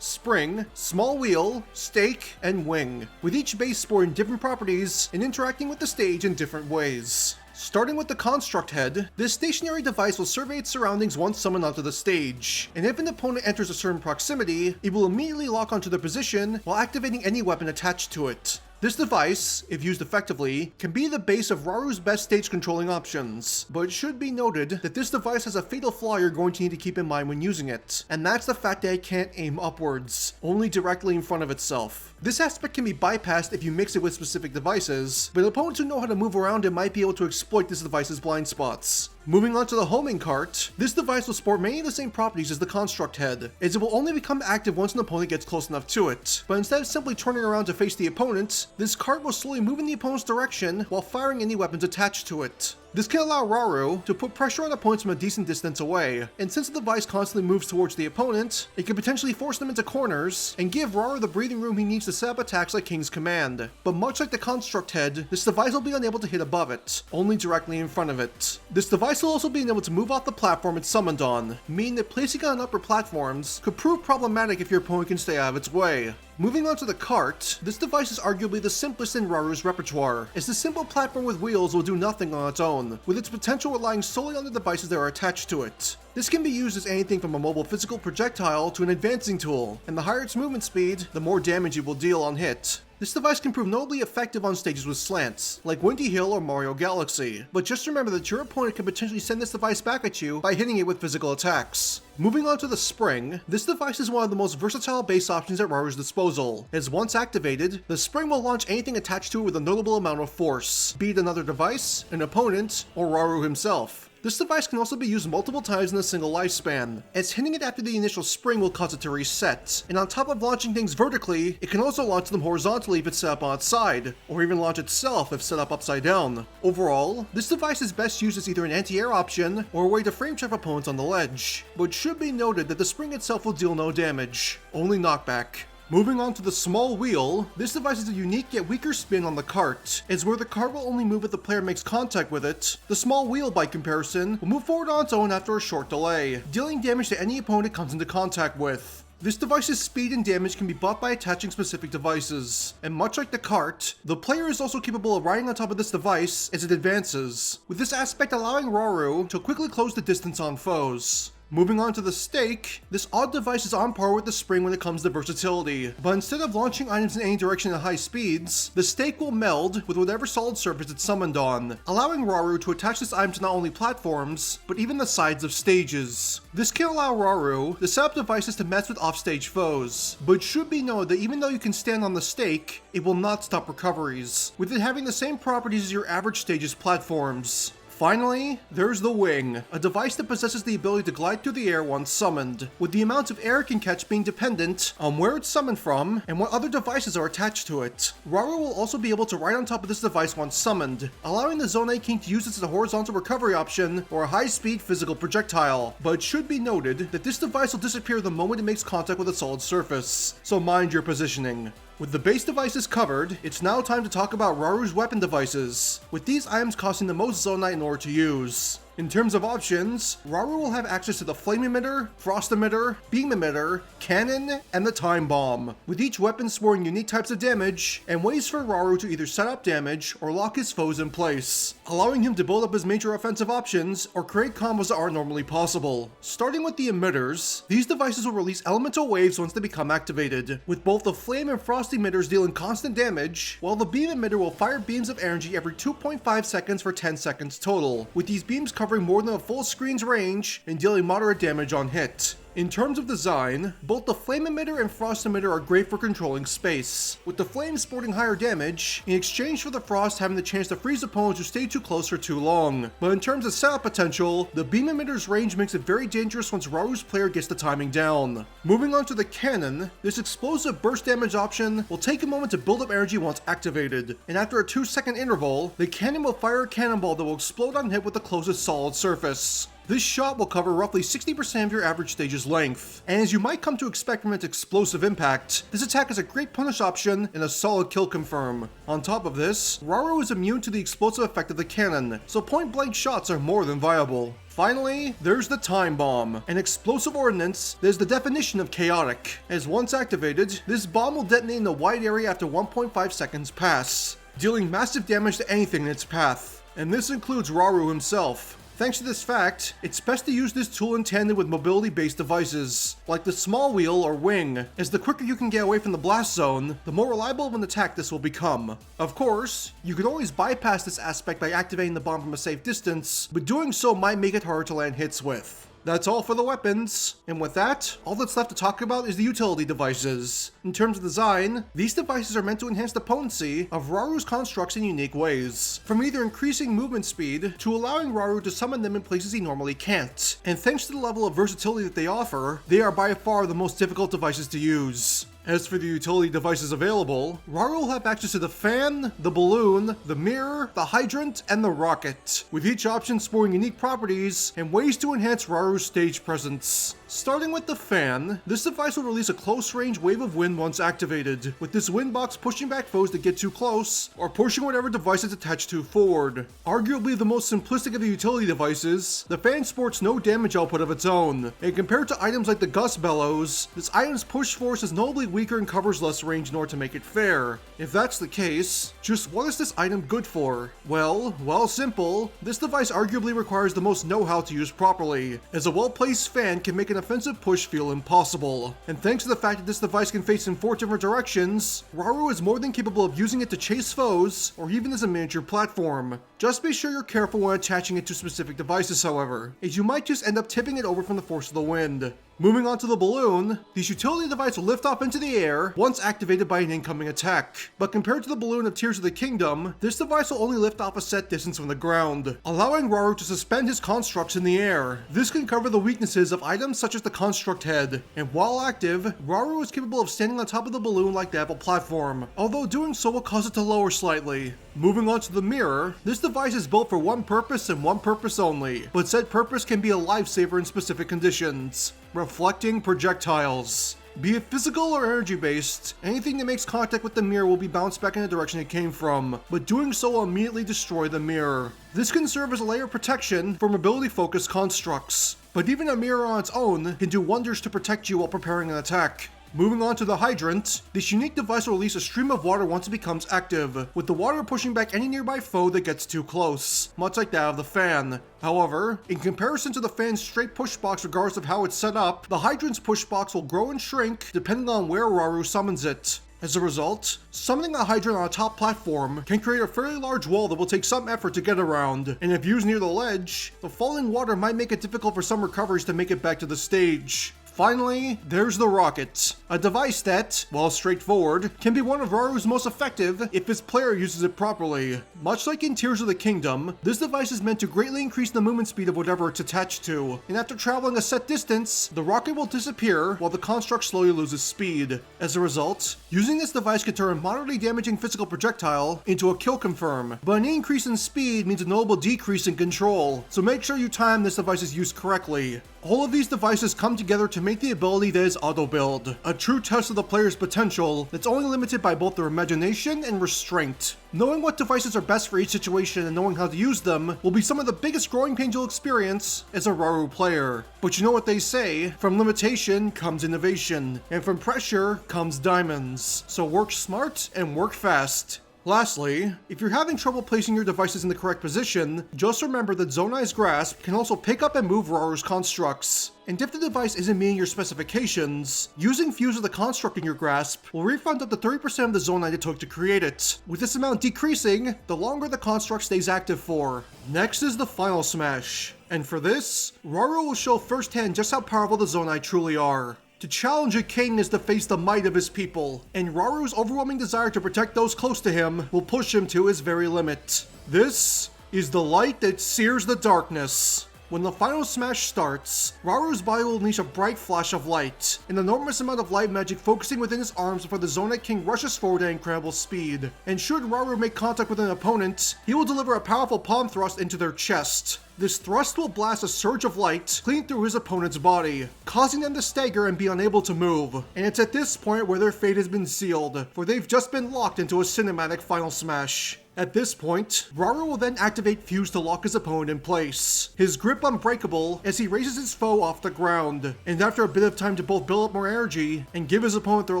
S2: spring, small wheel, stake, and wing, with each base sporting different properties and interacting with the stage in different ways. Starting with the construct head, this stationary device will survey its surroundings once summoned onto the stage, and if an opponent enters a certain proximity, it will immediately lock onto their position while activating any weapon attached to it. This device, if used effectively, can be the base of Rauru's best stage controlling options, but it should be noted that this device has a fatal flaw you're going to need to keep in mind when using it, and that's the fact that it can't aim upwards, only directly in front of itself. This aspect can be bypassed if you mix it with specific devices, but opponents who know how to move around it might be able to exploit this device's blind spots. Moving on to the homing cart, this device will sport many of the same properties as the construct head, as it will only become active once an opponent gets close enough to it, but instead of simply turning around to face the opponent, this cart will slowly move in the opponent's direction while firing any weapons attached to it. This can allow Rauru to put pressure on opponents from a decent distance away, and since the device constantly moves towards the opponent, it can potentially force them into corners and give Rauru the breathing room he needs to set up attacks like King's Command. But much like the construct head, this device will be unable to hit above it, only directly in front of it. This device will also be able to move off the platform it's summoned on, meaning that placing it on upper platforms could prove problematic if your opponent can stay out of its way. Moving on to the cart, this device is arguably the simplest in Rauru's repertoire, as the simple platform with wheels will do nothing on its own, with its potential relying solely on the devices that are attached to it. This can be used as anything from a mobile physical projectile to an advancing tool, and the higher its movement speed, the more damage it will deal on hit. This device can prove notably effective on stages with slants, like Windy Hill or Mario Galaxy, but just remember that your opponent can potentially send this device back at you by hitting it with physical attacks. Moving on to the spring, this device is one of the most versatile base options at Rauru's disposal, as once activated, the spring will launch anything attached to it with a notable amount of force, be it another device, an opponent, or Rauru himself. This device can also be used multiple times in a single lifespan, as hitting it after the initial spring will cause it to reset, and on top of launching things vertically, it can also launch them horizontally if it's set up on its side, or even launch itself if set up upside down. Overall, this device is best used as either an anti-air option or a way to frame trap opponents on the ledge, but it should be noted that the spring itself will deal no damage, only knockback. Moving on to the small wheel, this device is a unique yet weaker spin on the cart, as where the cart will only move if the player makes contact with it, the small wheel by comparison will move forward on its own after a short delay, dealing damage to any opponent it comes into contact with. This device's speed and damage can be bought by attaching specific devices, and much like the cart, the player is also capable of riding on top of this device as it advances, with this aspect allowing Rauru to quickly close the distance on foes. Moving on to the stake, this odd device is on par with the spring when it comes to versatility, but instead of launching items in any direction at high speeds, the stake will meld with whatever solid surface it's summoned on, allowing Rauru to attach this item to not only platforms, but even the sides of stages. This can allow Rauru to set up devices to mess with offstage foes, but it should be noted that even though you can stand on the stake, it will not stop recoveries, with it having the same properties as your average stage's platforms. Finally, there's the wing, a device that possesses the ability to glide through the air once summoned, with the amount of air it can catch being dependent on where it's summoned from and what other devices are attached to it. Rauru will also be able to ride on top of this device once summoned, allowing the Zonai King to use this as a horizontal recovery option or a high-speed physical projectile, but it should be noted that this device will disappear the moment it makes contact with a solid surface, so mind your positioning. With the base devices covered, it's now time to talk about Rauru's weapon devices, with these items costing the most Zonai in order to use. In terms of options, Rauru will have access to the Flame Emitter, Frost Emitter, Beam Emitter, Cannon, and the Time Bomb, with each weapon sporing unique types of damage and ways for Rauru to either set up damage or lock his foes in place, allowing him to build up his major offensive options or create combos that aren't normally possible. Starting with the emitters, these devices will release elemental waves once they become activated, with both the Flame and Frost emitters dealing constant damage, while the Beam Emitter will fire beams of energy every 2.5 seconds for 10 seconds total, with these beams covering more than a full screen's range and dealing moderate damage on hit. In terms of design, both the Flame Emitter and Frost Emitter are great for controlling space, with the Flame sporting higher damage in exchange for the Frost having the chance to freeze opponents who stay too close for too long. But in terms of setup potential, the Beam Emitter's range makes it very dangerous once Rauru's player gets the timing down. Moving on to the Cannon, this explosive burst damage option will take a moment to build up energy once activated, and after a 2-second interval, the Cannon will fire a cannonball that will explode on hit with the closest solid surface. This shot will cover roughly 60% of your average stage's length, and as you might come to expect from its explosive impact, this attack is a great punish option and a solid kill confirm. On top of this, Rauru is immune to the explosive effect of the cannon, so point-blank shots are more than viable. Finally, there's the Time Bomb, an explosive ordnance that is the definition of chaotic, as once activated, this bomb will detonate in a wide area after 1.5 seconds pass, dealing massive damage to anything in its path, and this includes Rauru himself. Thanks to this fact, it's best to use this tool in tandem with mobility-based devices, like the small wheel or wing, as the quicker you can get away from the blast zone, the more reliable of an attack this will become. Of course, you can always bypass this aspect by activating the bomb from a safe distance, but doing so might make it harder to land hits with. That's all for the weapons, and with that, all that's left to talk about is the utility devices. In terms of design, these devices are meant to enhance the potency of Rauru's constructs in unique ways, from either increasing movement speed to allowing Rauru to summon them in places he normally can't, and thanks to the level of versatility that they offer, they are by far the most difficult devices to use. As for the utility devices available, Rauru will have access to the fan, the balloon, the mirror, the hydrant, and the rocket, with each option sporing unique properties and ways to enhance Rauru's stage presence. Starting with the fan, this device will release a close-range wave of wind once activated, with this wind box pushing back foes that get too close, or pushing whatever device it's attached to forward. Arguably the most simplistic of the utility devices, the fan sports no damage output of its own, and compared to items like the Gust Bellows, this item's push force is notably weaker and covers less range in order to make it fair. If that's the case, just what is this item good for? Well, simple. This device arguably requires the most know-how to use properly, as a well-placed fan can make an offensive push feel impossible. And thanks to the fact that this device can face in 4 different directions, Rauru is more than capable of using it to chase foes, or even as a miniature platform. Just be sure you're careful when attaching it to specific devices, however, as you might just end up tipping it over from the force of the wind. Moving on to the balloon, this utility device will lift off into the air once activated by an incoming attack. But compared to the balloon of Tears of the Kingdom, this device will only lift off a set distance from the ground, allowing Rauru to suspend his constructs in the air. This can cover the weaknesses of items such as the construct head, and while active, Rauru is capable of standing on top of the balloon like that of a platform, although doing so will cause it to lower slightly. Moving on to the mirror, this device is built for one purpose and one purpose only, but said purpose can be a lifesaver in specific conditions. Reflecting projectiles. Be it physical or energy based, anything that makes contact with the mirror will be bounced back in the direction it came from, but doing so will immediately destroy the mirror. This can serve as a layer of protection for mobility focused constructs, but even a mirror on its own can do wonders to protect you while preparing an attack. Moving on to the hydrant, this unique device will release a stream of water once it becomes active, with the water pushing back any nearby foe that gets too close, much like that of the fan. However, in comparison to the fan's straight push box regardless of how it's set up, the hydrant's push box will grow and shrink depending on where Rauru summons it. As a result, summoning a hydrant on a top platform can create a fairly large wall that will take some effort to get around, and if used near the ledge, the falling water might make it difficult for some recoveries to make it back to the stage. Finally, there's the rocket, a device that, while straightforward, can be one of Raru's most effective if his player uses it properly. Much like in Tears of the Kingdom, this device is meant to greatly increase the movement speed of whatever it's attached to, and after traveling a set distance, the rocket will disappear while the construct slowly loses speed. As a result, using this device can turn a moderately damaging physical projectile into a kill confirm, but an increase in speed means a notable decrease in control, so make sure you time this device's use correctly. All of these devices come together to make the ability that is Autobuild, a true test of the player's potential that's only limited by both their imagination and restraint. Knowing what devices are best for each situation and knowing how to use them will be some of the biggest growing pains you'll experience as a Rauru player. But you know what they say, from limitation comes innovation, and from pressure comes diamonds. So work smart and work fast. Lastly, if you're having trouble placing your devices in the correct position, just remember that Zonai's grasp can also pick up and move Rauru's constructs. And if the device isn't meeting your specifications, using Fuse of the construct in your grasp will refund up to 30% of the Zonai it took to create it, with this amount decreasing the longer the construct stays active for. Next is the final smash. And for this, Rauru will show firsthand just how powerful the Zonai truly are. To challenge a king is to face the might of his people, and Rauru's overwhelming desire to protect those close to him will push him to his very limit. This is the light that sears the darkness. When the final smash starts, Rauru's body will unleash a bright flash of light, an enormous amount of light magic focusing within his arms before the Zonai King rushes forward at incredible speed. And should Rauru make contact with an opponent, he will deliver a powerful palm thrust into their chest. This thrust will blast a surge of light clean through his opponent's body, causing them to stagger and be unable to move. And it's at this point where their fate has been sealed, for they've just been locked into a cinematic final smash. At this point, Rauru will then activate Fuse to lock his opponent in place, his grip unbreakable as he raises his foe off the ground. And after a bit of time to both build up more energy and give his opponent their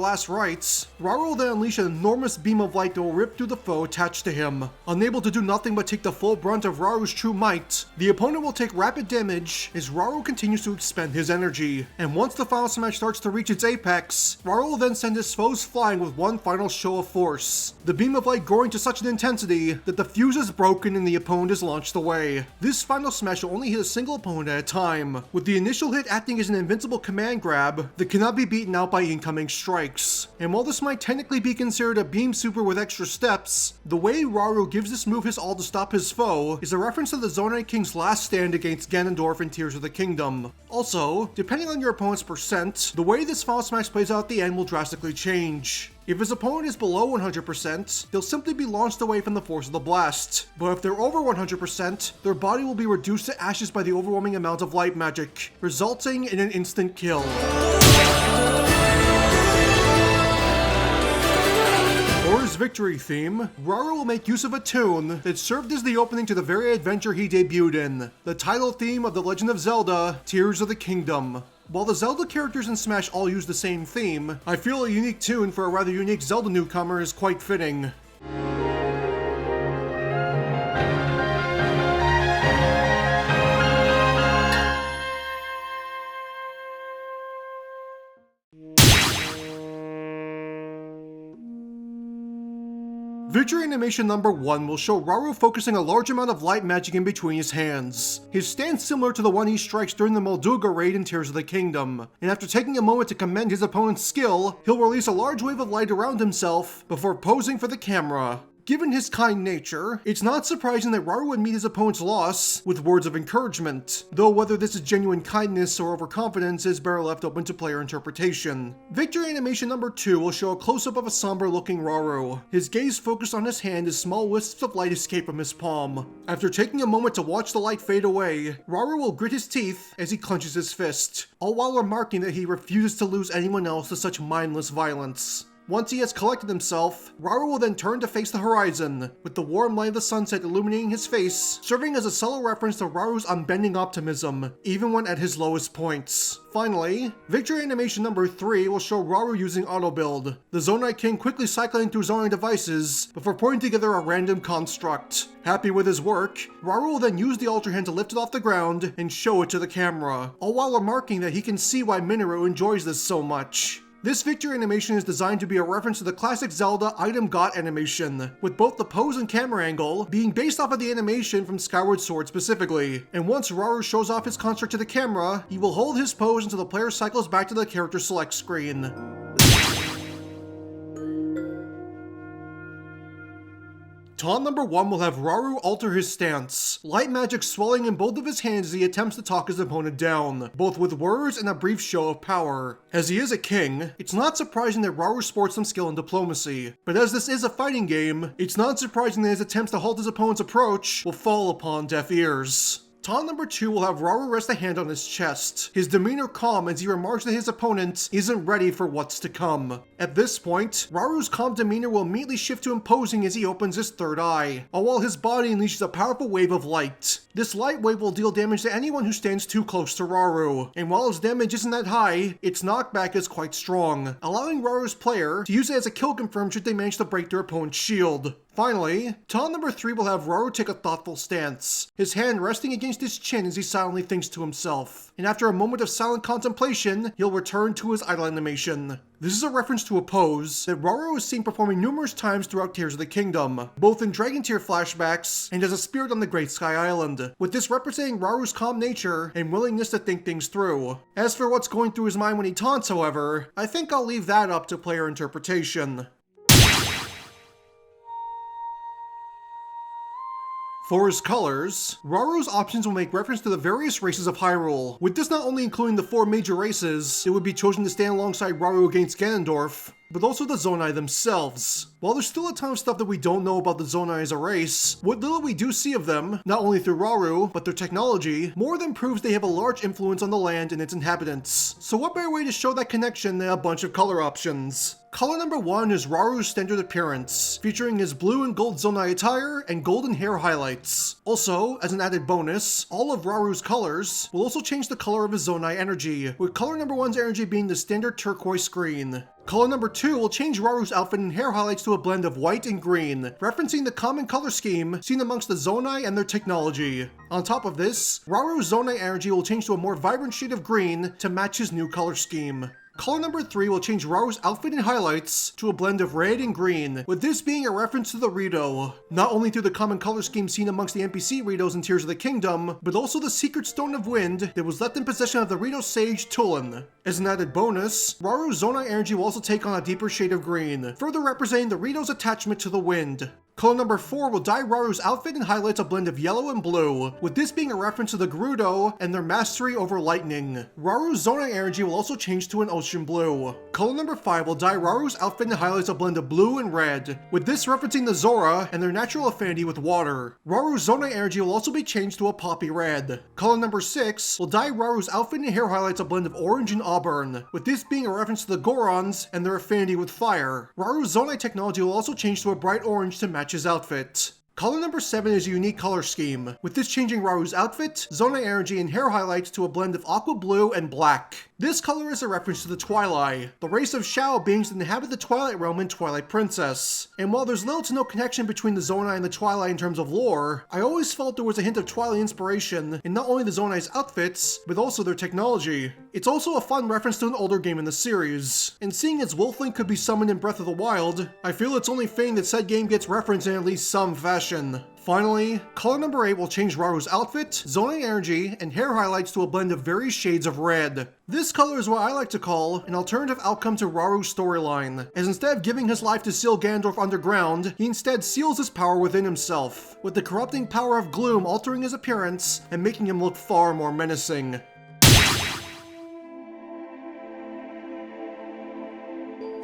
S2: last rites, Rauru will then unleash an enormous beam of light that will rip through the foe attached to him. Unable to do nothing but take the full brunt of Rauru's true might, the opponent will take rapid damage as Rauru continues to expend his energy. And once the final smash starts to reach its apex, Rauru will then send his foes flying with one final show of force, the beam of light growing to such an intensity that the fuse is broken and the opponent is launched away. This final smash will only hit a single opponent at a time, with the initial hit acting as an invincible command grab that cannot be beaten out by incoming strikes. And while this might technically be considered a beam super with extra steps, the way Rauru gives this move his all to stop his foe is a reference to the Zonai King's last stand against Ganondorf in Tears of the Kingdom. Also, depending on your opponent's percent, the way this final smash plays out at the end will drastically change. If his opponent is below 100%, they'll simply be launched away from the force of the blast. But if they're over 100%, their body will be reduced to ashes by the overwhelming amount of light magic, resulting in an instant kill. For his victory theme, Rauru will make use of a tune that served as the opening to the very adventure he debuted in, the title theme of The Legend of Zelda, Tears of the Kingdom. While the Zelda characters in Smash all use the same theme, I feel a unique tune for a rather unique Zelda newcomer is quite fitting. Victory animation number 1 will show Rauru focusing a large amount of light magic in between his hands. His stance similar to the one he strikes during the Molduga raid in Tears of the Kingdom, and after taking a moment to commend his opponent's skill, he'll release a large wave of light around himself before posing for the camera. Given his kind nature, it's not surprising that Rauru would meet his opponent's loss with words of encouragement, though whether this is genuine kindness or overconfidence is better left open to player interpretation. Victory animation number 2 will show a close-up of a somber-looking Rauru. His gaze focused on his hand as small wisps of light escape from his palm. After taking a moment to watch the light fade away, Rauru will grit his teeth as he clenches his fist, all while remarking that he refuses to lose anyone else to such mindless violence. Once he has collected himself, Rauru will then turn to face the horizon, with the warm light of the sunset illuminating his face, serving as a subtle reference to Rauru's unbending optimism, even when at his lowest points. Finally, victory animation number 3 will show Rauru using Autobuild, the Zonai King quickly cycling through Zonai devices before putting together a random construct. Happy with his work, Rauru will then use the Ultrahand to lift it off the ground and show it to the camera, all while remarking that he can see why Minoru enjoys this so much. This victory animation is designed to be a reference to the classic Zelda item got animation, with both the pose and camera angle being based off of the animation from Skyward Sword specifically. And once Rauru shows off his construct to the camera, he will hold his pose until the player cycles back to the character select screen. Taunt number 1 will have Rauru alter his stance, light magic swelling in both of his hands as he attempts to talk his opponent down, both with words and a brief show of power. As he is a king, it's not surprising that Rauru sports some skill in diplomacy, but as this is a fighting game, it's not surprising that his attempts to halt his opponent's approach will fall upon deaf ears. Taunt number 2 will have Rauru rest a hand on his chest, his demeanor calm as he remarks that his opponent isn't ready for what's to come. At this point, Rauru's calm demeanor will immediately shift to imposing as he opens his third eye, all while his body unleashes a powerful wave of light. This light wave will deal damage to anyone who stands too close to Rauru, and while his damage isn't that high, its knockback is quite strong, allowing Rauru's player to use it as a kill confirm should they manage to break their opponent's shield. Finally, taunt number 3 will have Rauru take a thoughtful stance, his hand resting against his chin as he silently thinks to himself, and after a moment of silent contemplation, he'll return to his idle animation. This is a reference to a pose that Rauru is seen performing numerous times throughout Tears of the Kingdom, both in Dragon Tear flashbacks and as a spirit on the Great Sky Island, with this representing Rauru's calm nature and willingness to think things through. As for what's going through his mind when he taunts, however, I think I'll leave that up to player interpretation. For his colors, Rauru's options will make reference to the various races of Hyrule, with this not only including the 4 major races that would be chosen to stand alongside Rauru against Ganondorf, but also the Zonai themselves. While there's still a ton of stuff that we don't know about the Zonai as a race, what little we do see of them, not only through Rauru, but their technology, more than proves they have a large influence on the land and its inhabitants. So what better way to show that connection than a bunch of color options? Color number 1 is Rauru's standard appearance, featuring his blue and gold Zonai attire and golden hair highlights. Also, as an added bonus, all of Rauru's colors will also change the color of his Zonai energy, with color number 1's energy being the standard turquoise green. Color number 2 will change Rauru's outfit and hair highlights to a blend of white and green, referencing the common color scheme seen amongst the Zonai and their technology. On top of this, Rauru's Zonai energy will change to a more vibrant shade of green to match his new color scheme. Color number 3 will change Rauru's outfit and highlights to a blend of red and green, with this being a reference to the Rito, not only through the common color scheme seen amongst the NPC Ritos in Tears of the Kingdom, but also the secret Stone of Wind that was left in possession of the Rito sage Tulin. As an added bonus, Rauru's Zonai energy will also take on a deeper shade of green, further representing the Rito's attachment to the wind. Color number 4 will dye Rauru's outfit and highlights a blend of yellow and blue, with this being a reference to the Gerudo and their mastery over lightning. Rauru's Zonai energy will also change to an ocean blue. Color number 5 will dye Rauru's outfit and highlights a blend of blue and red, with this referencing the Zora and their natural affinity with water. Rauru's Zonai energy will also be changed to a poppy red. Color number 6 will dye Rauru's outfit and hair highlights a blend of orange and auburn, with this being a reference to the Gorons and their affinity with fire. Rauru's Zonai technology will also change to a bright orange to match his outfit. Color number 7 is a unique color scheme, with this changing Rauru's outfit, Zonai energy, and hair highlights to a blend of aqua blue and black. This color is a reference to the Twilight, the race of Shao beings that inhabit the Twilight Realm in Twilight Princess. And while there's little to no connection between the Zonai and the Twilight in terms of lore, I always felt there was a hint of Twilight inspiration in not only the Zonai's outfits, but also their technology. It's also a fun reference to an older game in the series, and seeing as Wolf Link could be summoned in Breath of the Wild, I feel it's only fitting that said game gets referenced in at least some fashion. Finally, color number 8 will change Rauru's outfit, Zonai energy, and hair highlights to a blend of various shades of red. This color is what I like to call an alternative outcome to Rauru's storyline, as instead of giving his life to seal Ganondorf underground, he instead seals his power within himself, with the corrupting power of gloom altering his appearance and making him look far more menacing.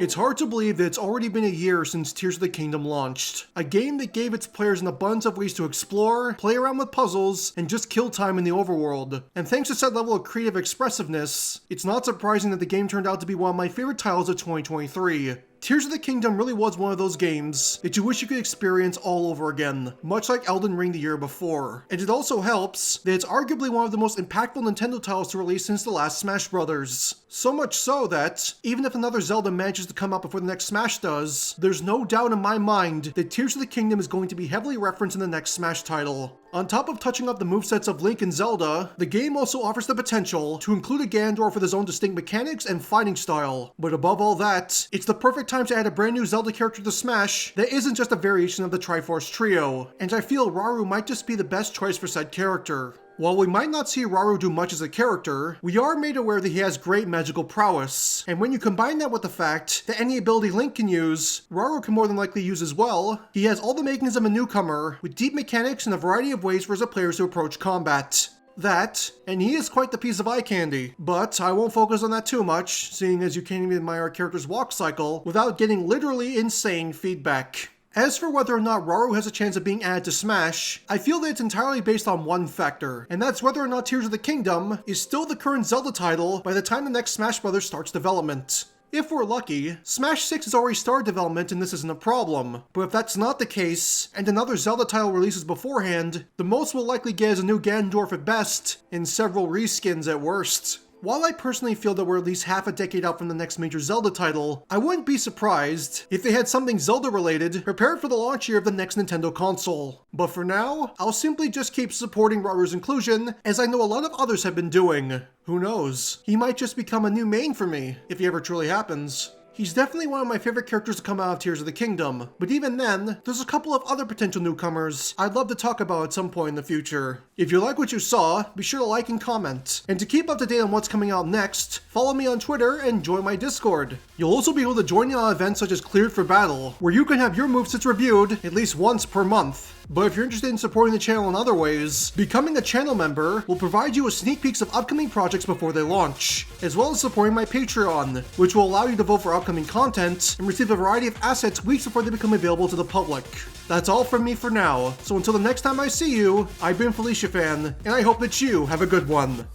S2: It's hard to believe that it's already been a year since Tears of the Kingdom launched. A game that gave its players an abundance of ways to explore, play around with puzzles, and just kill time in the overworld. And thanks to said level of creative expressiveness, it's not surprising that the game turned out to be one of my favorite titles of 2023. Tears of the Kingdom really was one of those games that you wish you could experience all over again, much like Elden Ring the year before. And it also helps that it's arguably one of the most impactful Nintendo titles to release since the last Smash Bros. So much so that, even if another Zelda manages to come out before the next Smash does, there's no doubt in my mind that Tears of the Kingdom is going to be heavily referenced in the next Smash title. On top of touching up the movesets of Link and Zelda, the game also offers the potential to include a Ganondorf with his own distinct mechanics and fighting style. But above all that, it's the perfect time to add a brand new Zelda character to Smash that isn't just a variation of the Triforce trio, and I feel Rauru might just be the best choice for said character. While we might not see Rauru do much as a character, we are made aware that he has great magical prowess, and when you combine that with the fact that any ability Link can use, Rauru can more than likely use as well, he has all the makings of a newcomer, with deep mechanics and a variety of ways for his players to approach combat. That, and he is quite the piece of eye candy, but I won't focus on that too much, seeing as you can't even admire a character's walk cycle without getting literally insane feedback. As for whether or not Rauru has a chance of being added to Smash, I feel that it's entirely based on one factor, and that's whether or not Tears of the Kingdom is still the current Zelda title by the time the next Smash Bros. Starts development. If we're lucky, Smash 6 has already started development and this isn't a problem, but if that's not the case, and another Zelda title releases beforehand, the most we'll likely get is a new Ganondorf at best, and several reskins at worst. While I personally feel that we're at least half a decade out from the next major Zelda title, I wouldn't be surprised if they had something Zelda related prepared for the launch year of the next Nintendo console. But for now, I'll simply just keep supporting Rauru's inclusion, as I know a lot of others have been doing. Who knows? He might just become a new main for me, if he ever truly happens. He's definitely one of my favorite characters to come out of Tears of the Kingdom, but even then, there's a couple of other potential newcomers I'd love to talk about at some point in the future. If you like what you saw, be sure to like and comment. And to keep up to date on what's coming out next, follow me on Twitter and join my Discord. You'll also be able to join in on events such as Cleared for Battle, where you can have your movesets reviewed at least once per month. But if you're interested in supporting the channel in other ways, becoming a channel member will provide you with sneak peeks of upcoming projects before they launch, as well as supporting my Patreon, which will allow you to vote for upcoming content and receive a variety of assets weeks before they become available to the public. That's all from me for now, so until the next time I see you, I've been Felicia Fan, and I hope that you have a good one.